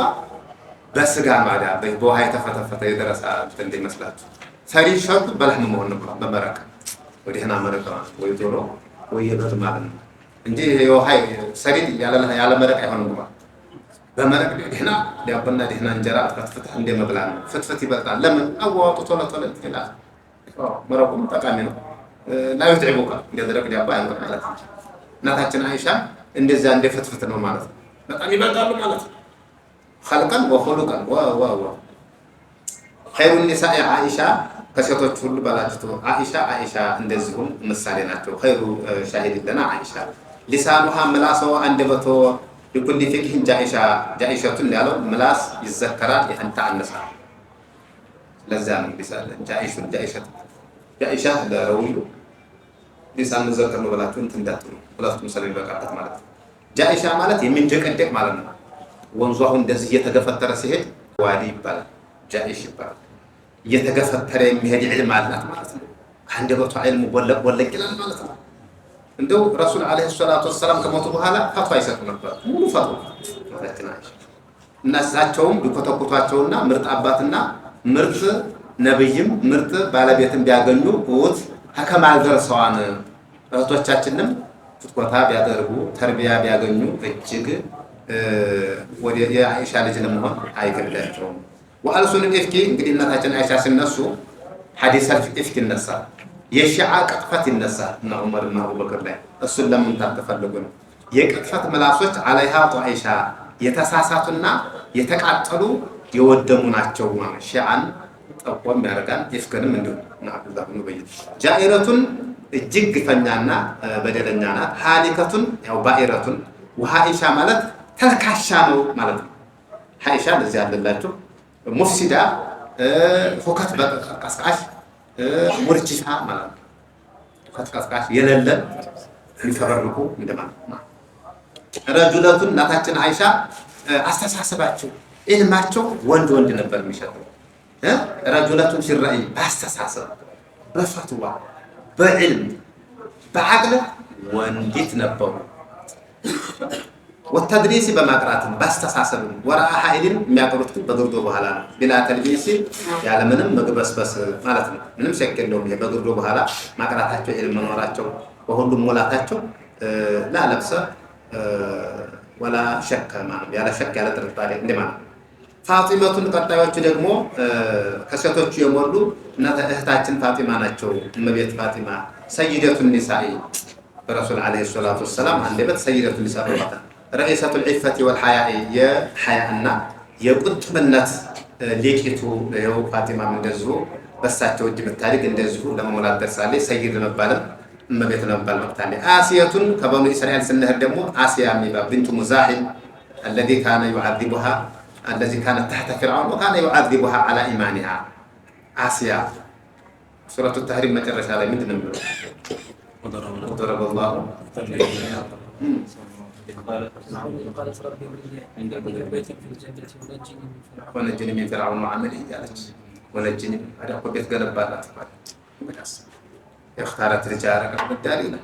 በስጋ ማዳ በውሃ የተፈተፈተ የደረሰ እንደ መስላችሁ ሰሪድ ሸርጥ በለህም መሆን ነው በመረቅ ወዲህና መረቅ ወይ ዶሮ ወይ የበት ማለት ነው እንጂ የውሃ ሰሪድ ያለ መረቅ አይሆንም ማለት በመረቅ ደህና ዳቦና ደህና እንጀራ ተፈትፈት እንደ መብላ ነው ፍትፍት ይበጣል ለምን አዋጡ ቶሎ ይላል መረቁም ጠቃሚ ነው لا يتعبوك እንደደረቅ ዳቦ አይሆንም ማለት ነው እናታችን አይሻ እንደዛ እንደ ፍትፍት ነው ማለት ነው በጣም ይበጣሉ ማለት ነው خلقا وخلقا و خير النساء عائشة ከሴቶች ሁሉ በላጭቱ አይሻ እንደዚሁም ምሳሌ ናቸው። خير شاهد لنا عائشة لسانها ملاسو አንደበቶ لكل فقه جائشة ያለው ምላስ ይዘከራል ይህን ተአነሳ ለዛ ነው ሊሳለ جائشة ለረውዩ ሊሳን ዘከር ነው ብላችሁ እንትን እንዳትሉ ሁለቱም ምሳሌ በቃበት ማለት ነው። ጃኢሻ ማለት የሚንጀቀደቅ ማለት ነው። ወንዙ አሁን እንደዚህ እየተገፈተረ ሲሄድ ዋዲ ይባላል፣ ጃኢሽ ይባላል። እየተገፈተረ የሚሄድ ዒልም አላት ማለት ነው። አንደበቷ ዒልም ወለቅ ይላል ማለት ነው። እንደው ረሱል አለይሂ ሰላቱ ወሰላም ከሞቱ በኋላ ፈትዋ ይሰጡ ነበር። ሙሉ ፈትዋ ፈትናቸው እና እሳቸውም ቢኮተኩቷቸውና ምርጥ አባትና ምርጥ ነብይም ምርጥ ባለቤትም ቢያገኙ ወት ከማል ደርሰዋን እህቶቻችንም ፍትወታ ቢያደርጉ ተርቢያ ቢያገኙ እጅግ ወደ የአይሻ ልጅ ለመሆን አይገድላቸውም። ወአልሱን ኢፍኪ እንግዲህ እናታችን አይሻ ሲነሱ ሐዲስ ኢፍኪ ይነሳል፣ የሺዓ ቅጥፈት ይነሳል እና ዑመር እና አቡበክር ላይ እሱን ለምን ታተፈልጉ ነው? የቅጥፈት ምላሶች አለይሃ ጧኢሻ የተሳሳቱና የተቃጠሉ የወደሙ ናቸው ማለት ሺዓን ጠቆም ያደርጋል። ኢፍክንም እንዲሁ እና አብዱላህ ብኑ በይ ጃኢረቱን እጅግ ግፈኛና በደለኛ ናት። ሃሊከቱን ያው ባኢረቱን ወሃኢሻ ማለት ተልካሻ ነው ማለት ነው። ሃኢሻ ለዚህ ያለላችሁ ሙፍሲዳ ፎከት በቀስቃሽ ሙርጂፋ ማለት ነው። ፎከት ቀስቃሽ የሌለ ሊፈረርቁ እንደማለት ነው። ረጁለቱን እናታችን አይሻ አስተሳሰባቸው ኢልማቸው ወንድ ነበር የሚሸጠው ረጁለቱን ሲራይ ባስተሳሰብ በፈትዋ በዕልም በአቅል ወንዲት ነበሩ። ወተድሪሲ በማቅራትም ባስተሳሰብም ወራአ ኃይልን የሚያቀሩት በግርዶ በኋላ ነው። ቢላ ተልቢሲ ያለ ምንም መግበስበስ ማለት ነው። ምንም ሸክ የለውም። በግርዶ በኋላ ማቅራታቸው ዕልም መኖራቸው በሁሉም ሙላታቸው ላለብሰ ወላ ሸክ ማለት ያለ ሸክ ያለ ጥርጣሬ እንደማለት ነው። ፋጢመቱን ቀጣዮቹ ደግሞ ከሴቶቹ የሞሉ እህታችን ፋጢማ ናቸው። እመቤት ፋጢማ ሰይደቱ ኒሳኢ በረሱል አለይሂ ሰላቱ ወሰላም አንደበት ሰይደቱ ኒሳኢ ማለት ረኢሰቱ العفة والحياء የሐያና የቁጥብነት ሊቂቱ ነው። ፋጢማ እንደዚሁ በሳቸው እጅ ብታድግ እንደዚሁ ለመሞላት ደርሳለች። ሰይድ ለመባል እመቤት ለመባል መጥታለች። አሲያቱን ከበኑ እስራኤል ስንሄድ ደግሞ አሲያ የሚባል ቢንቱ ሙዛሂም الذي كان يعذبها الذي كانت تحت فرعون وكان يعذبها على إيمانها. آسيا سورة التحريم مجرشة على مدن وضرب الله قالت ربي عندك بيت في الجنة ونجني من فرعون وعمله قالت ونجني هذا أقول بيت قلب بالات اختارت رجال قبل الدارين.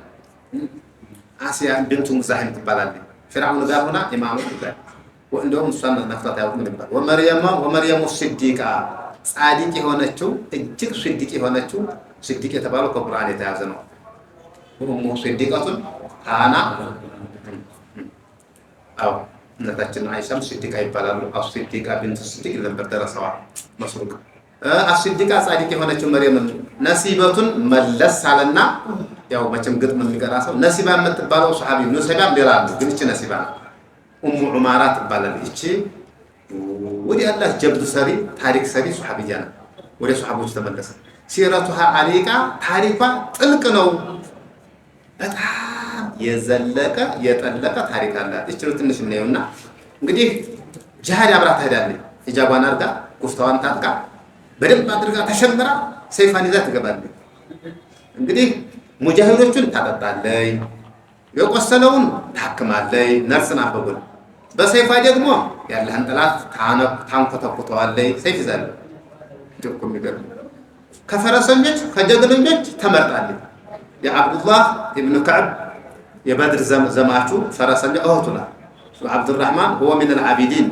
آسيا بنت مزاحم تبالي فرعون قال هنا إمام قال وعندهم سنة نفطات يوم من بعد ومريم الصديقة صادقة هونتشو እጅግ صديقة هونتشو صديقة የተባለው ከቁርአን የተያዘ ነው። ወሙ صديقة አና አው እናታችን አይሻም صديقة ይባላሉ። አስዲቃ ቢንት صديق ነበር ደረሰዋ መስሩቅ አስዲቃ صادقة የሆነችው መርየም ነሲበቱን መለስ አለና ያው መቼም ግጥም የሚቀራ ሰው ነሲባ የምትባለው ሱሐቢ ነሲባም ሌላሉ ግን እቺ ነሲባ ነው። ኡሙ ዑማራ ትባላለች። እቺ ወዲ አላህ ጀብዱ ሰሪ ታሪክ ሰሪ ሱሐቢያ ነው። ወደ ሱሐቦች ተመለሰ። ሲረቱሃ አሊቃ ታሪኳ ጥልቅ ነው። በጣም የዘለቀ የጠለቀ ታሪክ አላት። እቺ ትንሽ ነውና እንግዲህ ጂሃድ አብራት ሄዳለች። ሂጃቧን አርጋ ጉፍታዋን ታጥቃ በደንብ አድርጋ ተሸምራ ሰይፋን ይዛ ትገባለች። እንግዲህ ሙጃሂዶቹን ታጠጣለች፣ የቆሰለውን ታክማለች። ነርስና በጎል በሰይፋ ደግሞ ያለህን ጠላት ታንኮተኩተዋለች። ሰይፍ ይዛል ድኩም ይገርም ከፈረሰኞች ከጀግኖች ተመርጣለች። የአብዱላህ ኢብኑ ከዕብ የበድር ዘማቹ ፈረሰኛ እህቱና አብዱራህማን هو من العابدين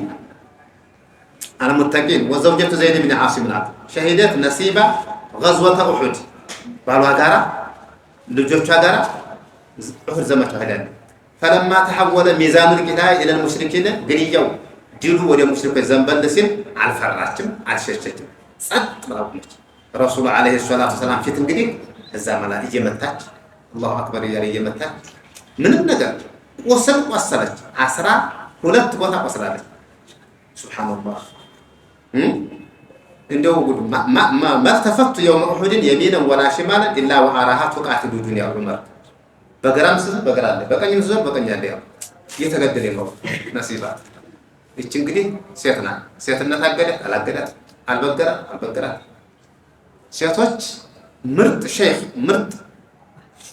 المتقين وزوجة زيد بن عاصم ናት። ሸሂደት ነሲባ غزوة أحد ባሏ ጋራ ልጆቿ ጋራ أحد ዘመቻ ሄዳለች። فلما تحول ميزان القتال الى المشركين ግንያው ድሉ ወደ ሙስሊሞች ዘንበል ሲል አልፈራችም፣ አልሸሸችም፣ ጸጥ ብላች። ረሱል አለይሂ ሰላቱ ሰላም ፊት እንግዲህ እዛ መላ እየመታች አላሁ አክበር እያለ እየመታች ምንም ነገር ቆሰለች። 12 ቦታ ቆስላለች። ሱብሃንአላህ እንደው ما التفت يوم أحد يمينا ولا شمالا إلا وأراها تقاتل دنيا عمر በግራም ስም በግራ አለ በቀኝም ስም በቀኝ አለ ያው እየተገደለ ነው ነሲባ እቺ እንግዲህ ሴትነት አላገዳት አልበገራት ሴቶች ምርጥ ሼክ ምርጥ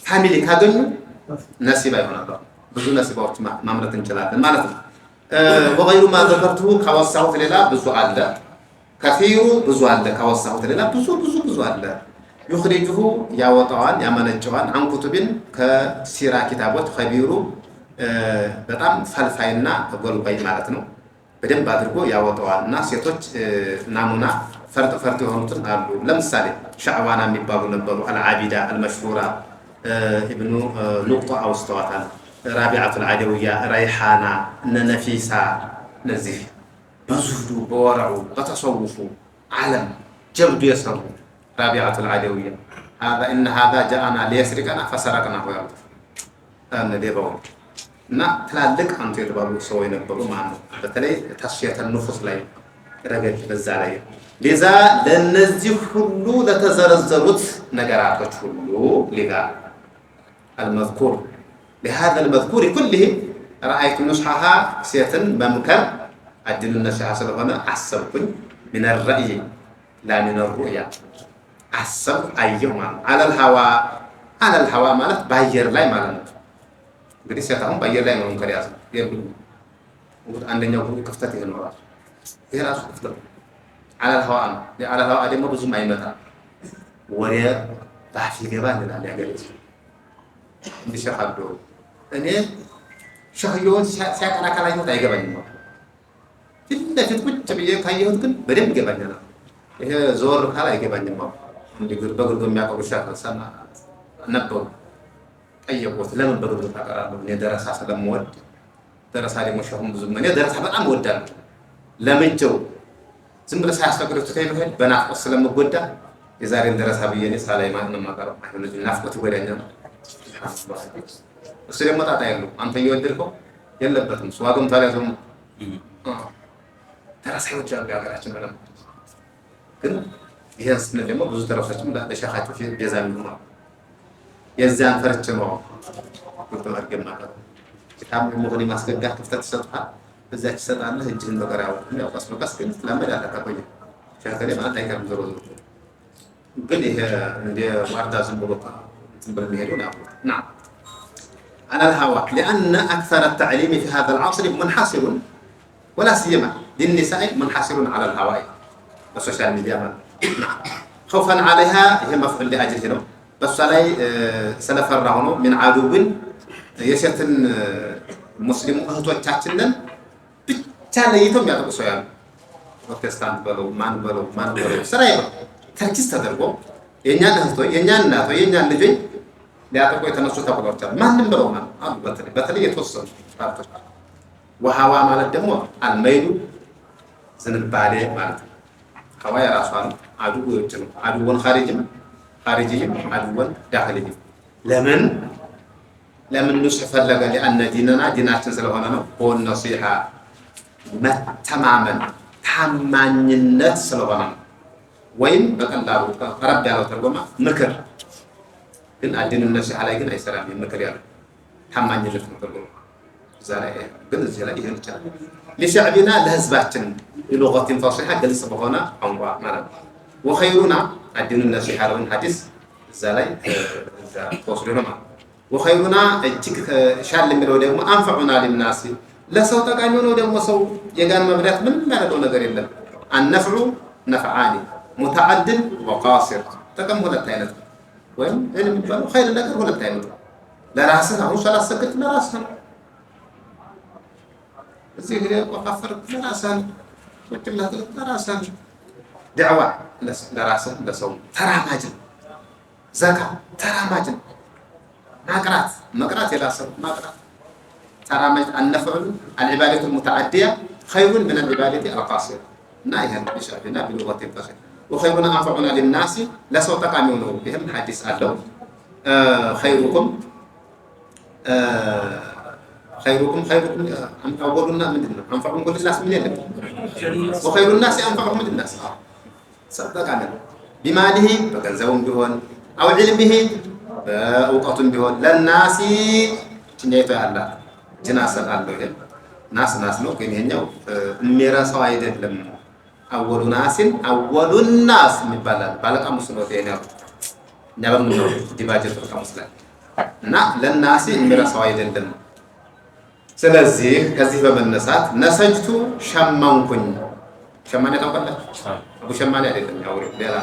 ፋሚሊ ካገኙ ነሲባ ይሆናሉ ብዙ ነሲባዎች ማምረት እንችላለን ማለት ነው وغير ما ذكرته ከወሳሁት ሌላ ብዙ አለ ከፊሩ ብዙ አለ ከወሳሁት ሌላ ብዙ አለ يخرجه ያወጣዋል ያመነጨዋል عن كتب ከሲራ ኪታቦች ከቢሩ በጣም ፈልፋይና ተጎልባይ ማለት ነው በደንብ አድርጎ ያወጣዋልና ሴቶች ናሙና ፈርጥ የሆኑትን አሉ ለምሳሌ ሻዕባና የሚባሉ ነበሩ አልዓቢዳ አልመሽሁራ ابن نقطة አውስተዋታል رابعة العدوية ريحانة نفيسة نزيه بزهد بورع بتصوف علم جبد يسر رابعة العدوية هذا إن هذا جاءنا ليسرقنا فسرقنا هو يعرف أنا ديبون نا تلالك أنت يتبارو سوي نبرو معنا بتلاقي تصفية النفوس لي رجل بالزعلية لذا لنزيه كله لتزرزرت نجارات كله لذا المذكور لهذا المذكور كله رأيت نصحها سيتن بمكر أدل النصيحة سلفنا عصبكن من الرأي لا من الرؤيا عصب أيهما على الهواء مالت باير لاي مالت بدي سيتهم باير لاي ممكن ياسر يبلو عندنا يقول كفتة النور هي راس كفتة على الهواء هذه ما بزوم أي متى وريا تحفي جبان لنا جالس عندي شهاد دو أنا شهيون سأكنا كلا يوم تايجا بنيما كنا تقول تبيه كايون كن بدم جبان لنا هي زور كلا يجا بنيما عندي بقول مياك وشاك سنا نبض أي وقت لما بقول تكرار من درس هذا مود درس هذه مشهم بزوم من درس هذا أمود دار لما يجوا زمرة سأستقر تكيف بناء السلام مبودة إذا رين درس هذه سالي ما نما كرام إحنا نجي نفقة ويرجع السلام ما تعتيرلو أنت يودركو يلا بتم سواكم ثالثهم درس هذا جاب بيعكر عشان بلام كن يهز نجمع بزوج درس عشان لا لشاخات في جزام النوم يزان فرج جماعة كنت أرجع معك كتاب المغني ماسك جاه كفتة السطحة بزاف سنة هجين بقراو يا بس كنت لما لا تكابي شغالة ما تايكر مزروز قل هي عندي واردة زنبوطة زنبالمهيرون نعم على الهواء لأن أكثر التعليم في هذا العصر منحصر ولا سيما للنساء منحصر على الهواء والسوشيال ميديا نعم خوفا عليها هي مفعول لأجلهم بس علي سلف الرهن من عدو يشتن مسلم أهتوا تشاتنن تاليتهم يعطوا سؤال بروتستانت بلو مان بلو سرايا تركيز تدربو ينيان هستو ينيان ناتو ينيان لجين ليعطوا يتنسوا تقولوا تال ما نبلو مان بطلي يتوصل وهوا مالت دمو الميل زنب بالي مالت هوا يا راسوان عدو يجنو عدو خارجي عدو داخلي لمن نصح لك لأن ديننا ديناتنا سلوهنا هو النصيحة تماما تمانينات سلوهنا وين بكن دارو رب دارو ترجمة مكر إن الدين النصيحة عليك أي سلام مكر يا تمانينات ترجمة زارع قل زارع إيه الكلام لشعبنا لهزباتن بلغة فصيحة قل سبقنا أنواع مالا وخيرنا الدين النصيحة لون حديث زارع توصلنا ما وخيرنا اجيك شال ميرو ديم انفعنا للناس لا سو تقانيو ديم سو يغان مبرات من مالو نغير يلم النفع نفعان متعدد وقاصر تكم ولا تاينت وين علم بالو خير نغير ولا تاينت لا راسنا هو صلاه سكت لا راسنا زي كده وقفر لا راسنا وكلها لا راسنا دعوه لا راسنا لا سو ترى ماجن زكاه ترى ماجن مقرات إلى صر مقرات ترى النفع العبادة المتعدية خير من العبادة القاصرة نايها بشأننا بلغة الفصل وخيرنا أنفعنا للناس لا صوت قامونه بهم حديث الله خيركم أولنا من أنفعكم كل الناس من يلم وخير الناس أنفعهم للناس صدق عليه بماله بገንዘቡም ቢሆን أو علمه በእውቀቱም ቢሆን ለናሲ ትኛይቶ ያላ ጅናስ አለው ይሄ ናስ ነው ግን ይሄኛው የሚረሳው አይደለም አወሉ ናስን አወሉ ናስ የሚባላል ባለቃሙስ ነው ይሄኛው ነበር ነው ዲባጀት ተቀምስላ እና ለናሲ የሚረሳው አይደለም ስለዚህ ከዚህ በመነሳት ነሰጅቱ ሸማንኩኝ ሸማኔ ታውቃላችሁ አቡ ሸማኔ አይደለም ያው ሌላ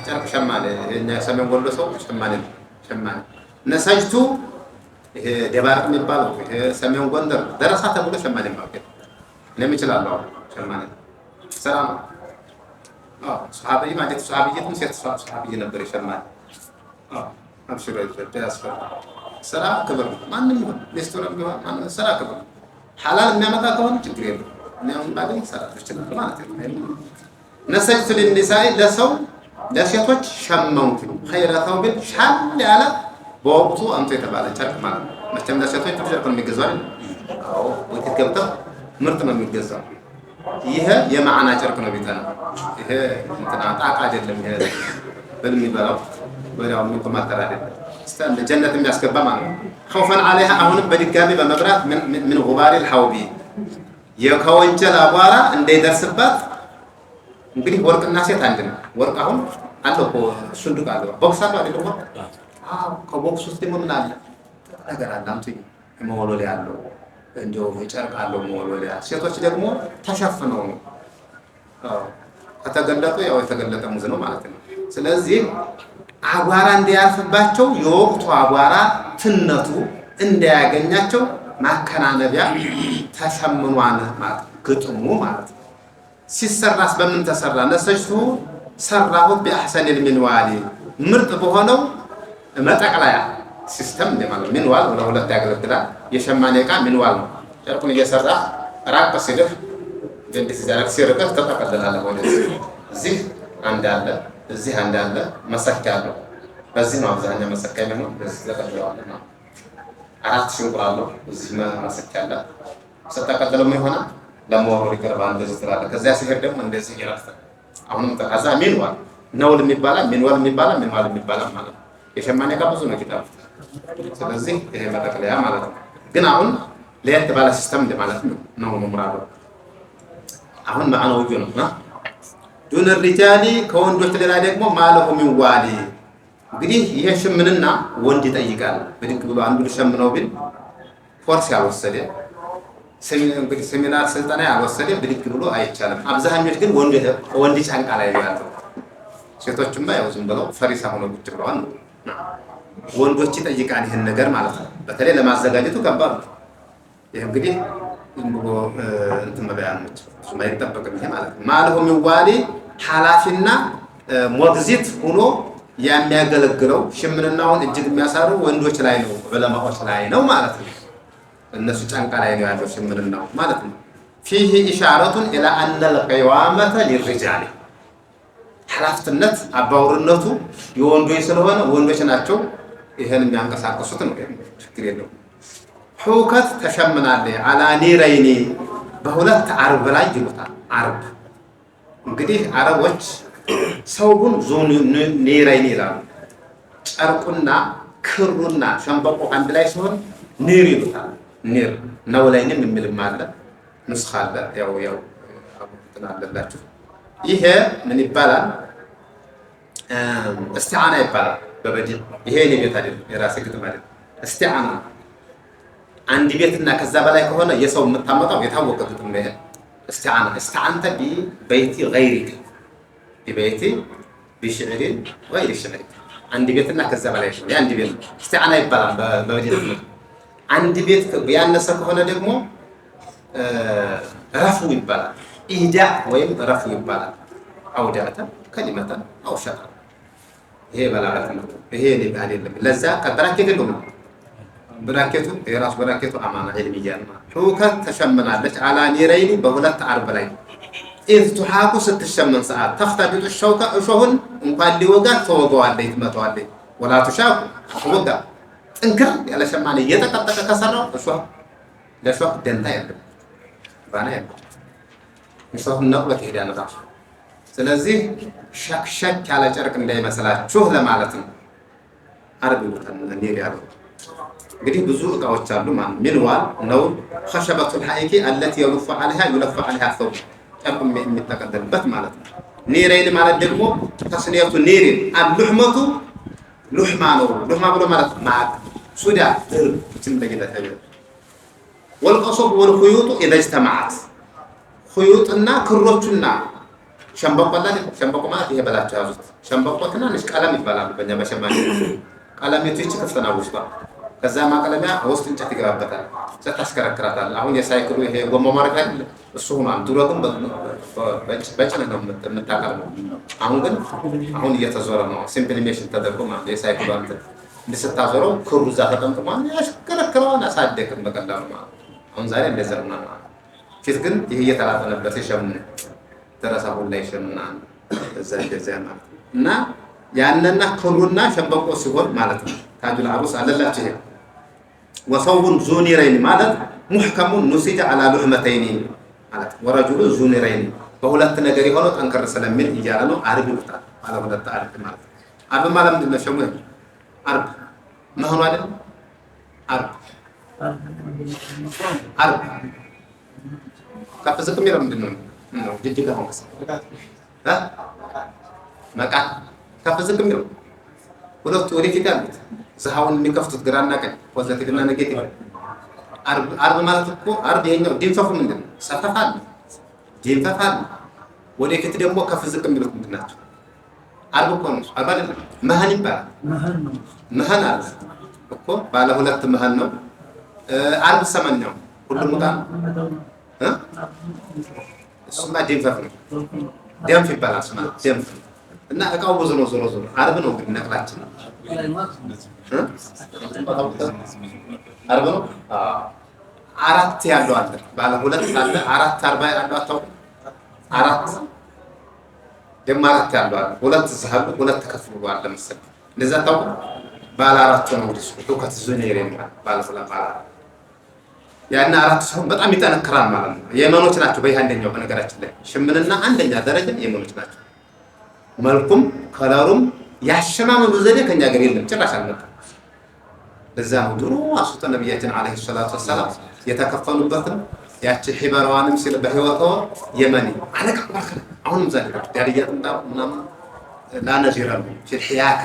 ጨርቅ ሸማኔ እኛ ሰሜን ወሎ ሰው ሸማኔ ነሰጅቱ ይሄ ደባርቅ የሚባለው ይሄ ሰሜን ጎንደር ደረሳ ተብሎ ሸማኔ ማለት ነው ለምን ይችላል ሸማኔ ሰላም ሱሐቢ ማለት ሱሐቢየቱን ሴት ሱሐቢ ነበር ሸማኔ አብሽሮ ያስፈራ ስራ ክብር ማንንም ሬስቶራንት ቢሆን ማንንም ስራ ክብር ሐላል የሚያመጣ ከሆነ ችግር የለም እኛም ባገኝ ሰራ ይችላል ማለት ነው ነሰጅቱ ለኒሳኢ ለሰው ለሴቶች ሸመንኩኝ ኸይራታው ግን ሻል ያለ በወቅቱ አንተ የተባለ ጨርቅ ማለት ነው መቼም ለሴቶች ጨርቅ ነው የሚገዛው አይደል አዎ ወጥት ገብተው ምርጥ ነው የሚገዛው ይሄ የማዕና ጨርቅ ነው ቢተና ይሄ እንትና ጣቃ አይደለም ይሄ በሚበላው ወዲያው የሚቆማጠር አይደለም استنى جنة የሚያስገባ ማለት ነው خوفا عليها አሁንም በድጋሚ በመብራት ምን غبار الحوض የከወንጀል አቧራ እንዳይደርስባት እንግዲህ ወርቅና ሴት አንድ ነው ወርቅ አሁን አለው እኮ ሱንዱቅ አለው ቦክስ አለው አይደል ወርቅ አዎ ከቦክስ ውስጥ ደግሞ ምን አለ ነገር አለ አንተ መወሎል ያለው እንደው ጨርቅ አለው መወሎል ያለው ሴቶች ደግሞ ተሸፍነው ነው አዎ ከተገለጡ ያው የተገለጠ ሙዝ ነው ማለት ነው ስለዚህ አቧራ እንዲያርፍባቸው የወቅቱ አቧራ ትነቱ እንዳያገኛቸው ማከናነቢያ ተሸምኗን ማለት ግጥሙ ማለት ሲሰራስ በምን ተሰራ ነሰጅቱ ሰራሁት በአህሰን المنوال ምርጥ በሆነው መጠቅለያ ሲስተም እንደማለት ምንዋል ለሁለት ያገለግላል የሸማኔ ዕቃ ምንዋል ነው ጨርቁን እየሰራ ራቅ ሲልህ እንደዚህ ዳይሬክት ሲርቀህ ተጠቅልላለህ ወደዚህ እዚህ አንድ አለ እዚህ አንድ አለ መሰኪያ አለው በዚህ ነው አብዛኛው መሰኪያ ነው በዚህ ተቀጥሏል ነው አራት ሽንቁር አለው እዚህ መሰኪያ አለ ተጠቅልለው ምን ይሆናል ለሞር ይቀርባል እንደዚህ ተላለ ከዚያ ሲሄድ ደግሞ እንደዚህ ይራፍታ አሁንም ተካዛ ምንዋል ነው የሚባለው ማለት የሸማኔ ዕቃ ብዙ ነው ኪታብ ስለዚህ ይሄ መጠቅለያ ማለት ነው ግን አሁን ለየት ባለ ሲስተም እንደማለት ነው ሙራዶ አሁን ማዕናው ይዩ ነው ዱን الرجال ከወንዶች ሌላ ደግሞ ማለሁ ሚዋሊ እንግዲህ ይሄ ሽምንና ወንድ ይጠይቃል በድንቅ ብሎ አንዱ ሸምነው ቢል ፎርስ ያልወሰደ እንግዲህ ሴሚናር ስልጠና ያልወሰደ በድንቅ ብሎ አይቻልም አብዛኞች ግን ወንድ ጫንቃ ላይ ያለው ሴቶችማ ያው ዝም ብለው ፈሪሳ ሆነው ቁጭ ብለዋል ወንዶች ይጠይቃል ይሄን ነገር ማለት ነው በተለይ ለማዘጋጀቱ ከባድ ነው ይሄ እንግዲህ እንብሎ እንትን መባያኖች ማይተጠበቅም ይሄ ማለት ነው ማለሁ ሚዋሊ ሐላፊና ሞግዚት ሆኖ የሚያገለግለው ሽምንናውን እጅግ የሚያሳሩ ወንዶች ላይ ነው በለማዎች ላይ ነው ማለት ነው እነሱ ጫንቃ ላይ ነው ያለው ሽምንናው ማለት ነው فيه إشارة إلى أن القوامة للرجال ሐላፍትነት አባውርነቱ የወንዶች ስለሆነ ወንዶች ናቸው ይሄን የሚያንቀሳቅሱት ነው ችግር የለውም ሁከት ተሸምናለህ አላ ኒረይኒ በሁለት አርብ ላይ ይሉታል አርብ እንግዲህ አረቦች ሰውን ዞን ኒረይኒ ይላሉ ጨርቁና ክሩና ሸንበቆ አንድ ላይ ሲሆን ኒር ይሉታል ኒር ነው ላይንም የሚልም አለ ንስኻ አለ ያው ተናለላችሁ ይሄ ምን ይባላል እስቲዓና ይባላል በበዲ ይሄ እኔ ቤት አይደለም የራሴ ግጥም አይደለም እስቲዓና አንድ ቤትና ከዛ በላይ ከሆነ የሰው የምታመጣው የታወቀ ግጥም ነው እስቲዓና استعنت ببيت غيرك ببيت بشعر غير الشعر አንድ ቤትና ከዛ በላይ ነው አንድ ቤት እስቲዓና ይባላል በበዲ አንድ ቤት ያነሰ ከሆነ ደግሞ ረፉ ይባላል ኢዳዕ ወይም ረፉ ይባላል አውዳተ ከሊመተ አው ሸጣ ይሄ በላበት ነው ይሄ ሊባ አይደለም ለዛ ከብራኬት ነው ብራኬቱ የራስ ብራኬቱ አማና ዒልሚያ ነው ሁከት ተሸምናለች አላ ኒረይኒ በሁለት አርብ ላይ ኢዝ ተሐቁ ስትሸመን ሰዓት ተختبط الشوكه እሾሁን እንኳን ሊወጋት ተወጋዋለች ትመታዋለች ወላ ተሻቁ ወጋ ጥንክር ያለ ሸማኔ እየተቀጠቀ ከሰራው እሾህ ለሾህ ደንታ ያለው ባና ያለው እሳቱን ነቅሎት ይሄዳል ራሱ። ስለዚህ ሸክ ያለ ጨርቅ እንዳይመስላችሁ ለማለት ነው። አርብ ይሉታል ኒር ያለው። እንግዲህ ብዙ እቃዎች አሉ ማለት ሚልዋል ነው خشبة الحائك التي يلف عليها الثوب ጨርቅ የሚጠቀለልበት ማለት ነው። ኒረይን ማለት ደግሞ ተስኒየቱ ኒሪን አልሉህመቱ ሉህማ ነው። ሉህማ ብሎ ማለት ማቅ ሱዳ ድርብ ትምለገለት አይደል። والقصب والخيوط اذا اجتمعت خيوطና ክሮቹና ሸምበቆ ማለት ይሄ በላቸው ያዙት። ሸምበቆ ትናንሽ ቀለም ይባላል በእኛ በሸማኔ ቀለሚቱ ይቺ ክፍተና ውስጥ ከዛ ማቀለሚያ ውስጥ እንጨት ይገባበታል። ተታስከረክራታል። አሁን የሳይክሉ ይሄ ጎማ ማረፊያ እሱ ሆኗል። ድሮ ግን በጭነት ነው የምታቀርበው። አሁን እየተዞረ ነው። ሲምፕሊሜሽን ተደርጎ ማለት የሳይክሉ አንተ እንድስታዞረው ክሩ እዛ ተቀምጥማ ያሽከረክረዋል። አሳደግን በቀላሉ ማለት አሁን ዛሬ እንደዛ ነው ማለት ፊት ግን ይሄ እየተላጠነበት የሸምን ተረሳው ላይ ሸምና እዛ ማለት እና ያንና ክሩና ሸምበቆ ሲሆን ማለት ነው። ታጁል አሩስ አለላችሁ ይሄ ወሰውን ዙኒረይን ማለት ሙህከሙን ኑሲጀ አላ ሉህመተይኒ ማለት ወረጁሉ ዙኒረይን በሁለት ነገር የሆነው ጠንከር ስለሚል እያለ ነው። አርብ ይሉታል ባለ ሁለት አርብ ማለት አርብ ማለት ምንድን ነው? ሸሙ አርብ መሆኑ አይደል? አርብ ከፍ ዝቅ የሚለው ምንድን ነው? ጅጅጋ ሆነ መቃ ከፍ ዝቅ የሚለው ሁለቱ ወደፊት ያሉት ዘሃውን የሚከፍቱት ግራና ቀኝ ፖዚቲቭ እና ኔጌቲቭ። አርብ ማለት እኮ አርብ ይሄኛው ዲንፈፉ ምንድን ነው? ሰፈፋል ዲንፈፋል። ወደፊት ደግሞ ከፍ ዝቅ የሚሉት ምንድን ናቸው? አርብ እኮ ነው። አርብ አይደለም መሃን ይባላል። መሃን አለ እኮ ባለ ሁለት መሃን ነው። አርብ ሰማንያው ሁሉም ጋር እሱማ ዲንፈፍ ነው። ዲንፍ ይባላል። ስማ ዲንፍ እና እቃው ብዙ ነው። ዞሮ አርብ ነው ግን ነቅላችን አርብ ነው። አራት ያለው አለ ባለ ሁለት አለ። አራት አርባ ያለው አታውቁ? አራት ደግሞ አራት ያለው አለ። ሁለት ዘሃብ ሁለት ከፍሉ አለ መሰለኝ እንደዛ ታውቁ? ባለ አራት ነው ወዲስ ዱከት ዙኒር ይላል ባለ ሁለት ባለ ያን አራት ሰው በጣም ይጠነክራል ማለት ነው። የመኖች ናቸው። በአንደኛው በነገራችን ላይ ሽምንና አንደኛ ደረጃ የመኖች ናቸው። መልኩም ከለሩም ያሸማመኑ ዘዴ ከኛ ጋር የለም ጭራሽ አልመጣም። ለዛ ነው ድሮ አሱተ ነብያችን አለይሂ ሰላቱ ወሰለም የተከፈኑበትን ያቺ ሒበራዋንም ሲል በህይወቷ የመኒ አለቃ ባከለ አሁንም ዘዴ ዳርያት ምናምን ላነጂራሉ ፍልሂያካ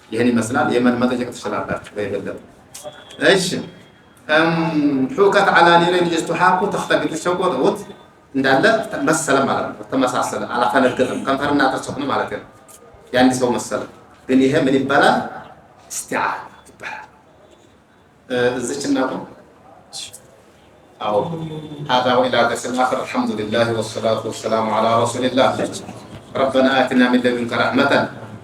ይሄን ይመስላል። የመን መጠየቅ ትችላላችሁ በይበለጥ እሺ። ሑከት ዓላ ኒረይን ኢጅቱሓኩ ተኽተቢቱ ሸቆጥ እንዳለ መሰለ ማለት ነው። ተመሳሰለ አላፈነገጠም። ከንፈርና ጥርስ ሆነ ማለት ነው። የአንድ ሰው መሰለ ግን ይሄ ምን ይባላል? ኢስቲዓራ ይባላል። እዚችና ነው አው هذا والى درس اخر الحمد لله والصلاه والسلام على رسول الله ربنا آتنا من لدنك رحمة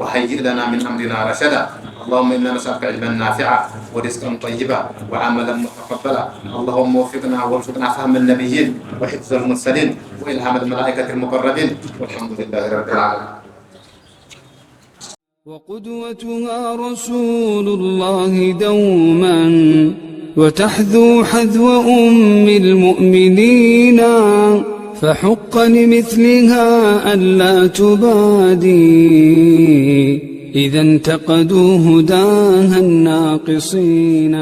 وهيئ لنا من امرنا رشدا اللهم انا نسالك علما نافعا ورزقا طيبا وعملا متقبلا اللهم وفقنا وارزقنا فهم النبيين وحفظ المرسلين والهام الملائكه المقربين والحمد لله رب العالمين. وقدوتها رسول الله دوما وتحذو حذو أم المؤمنين فحق لمثلها ألا تبادي إذا انتقدوا هداها الناقصين.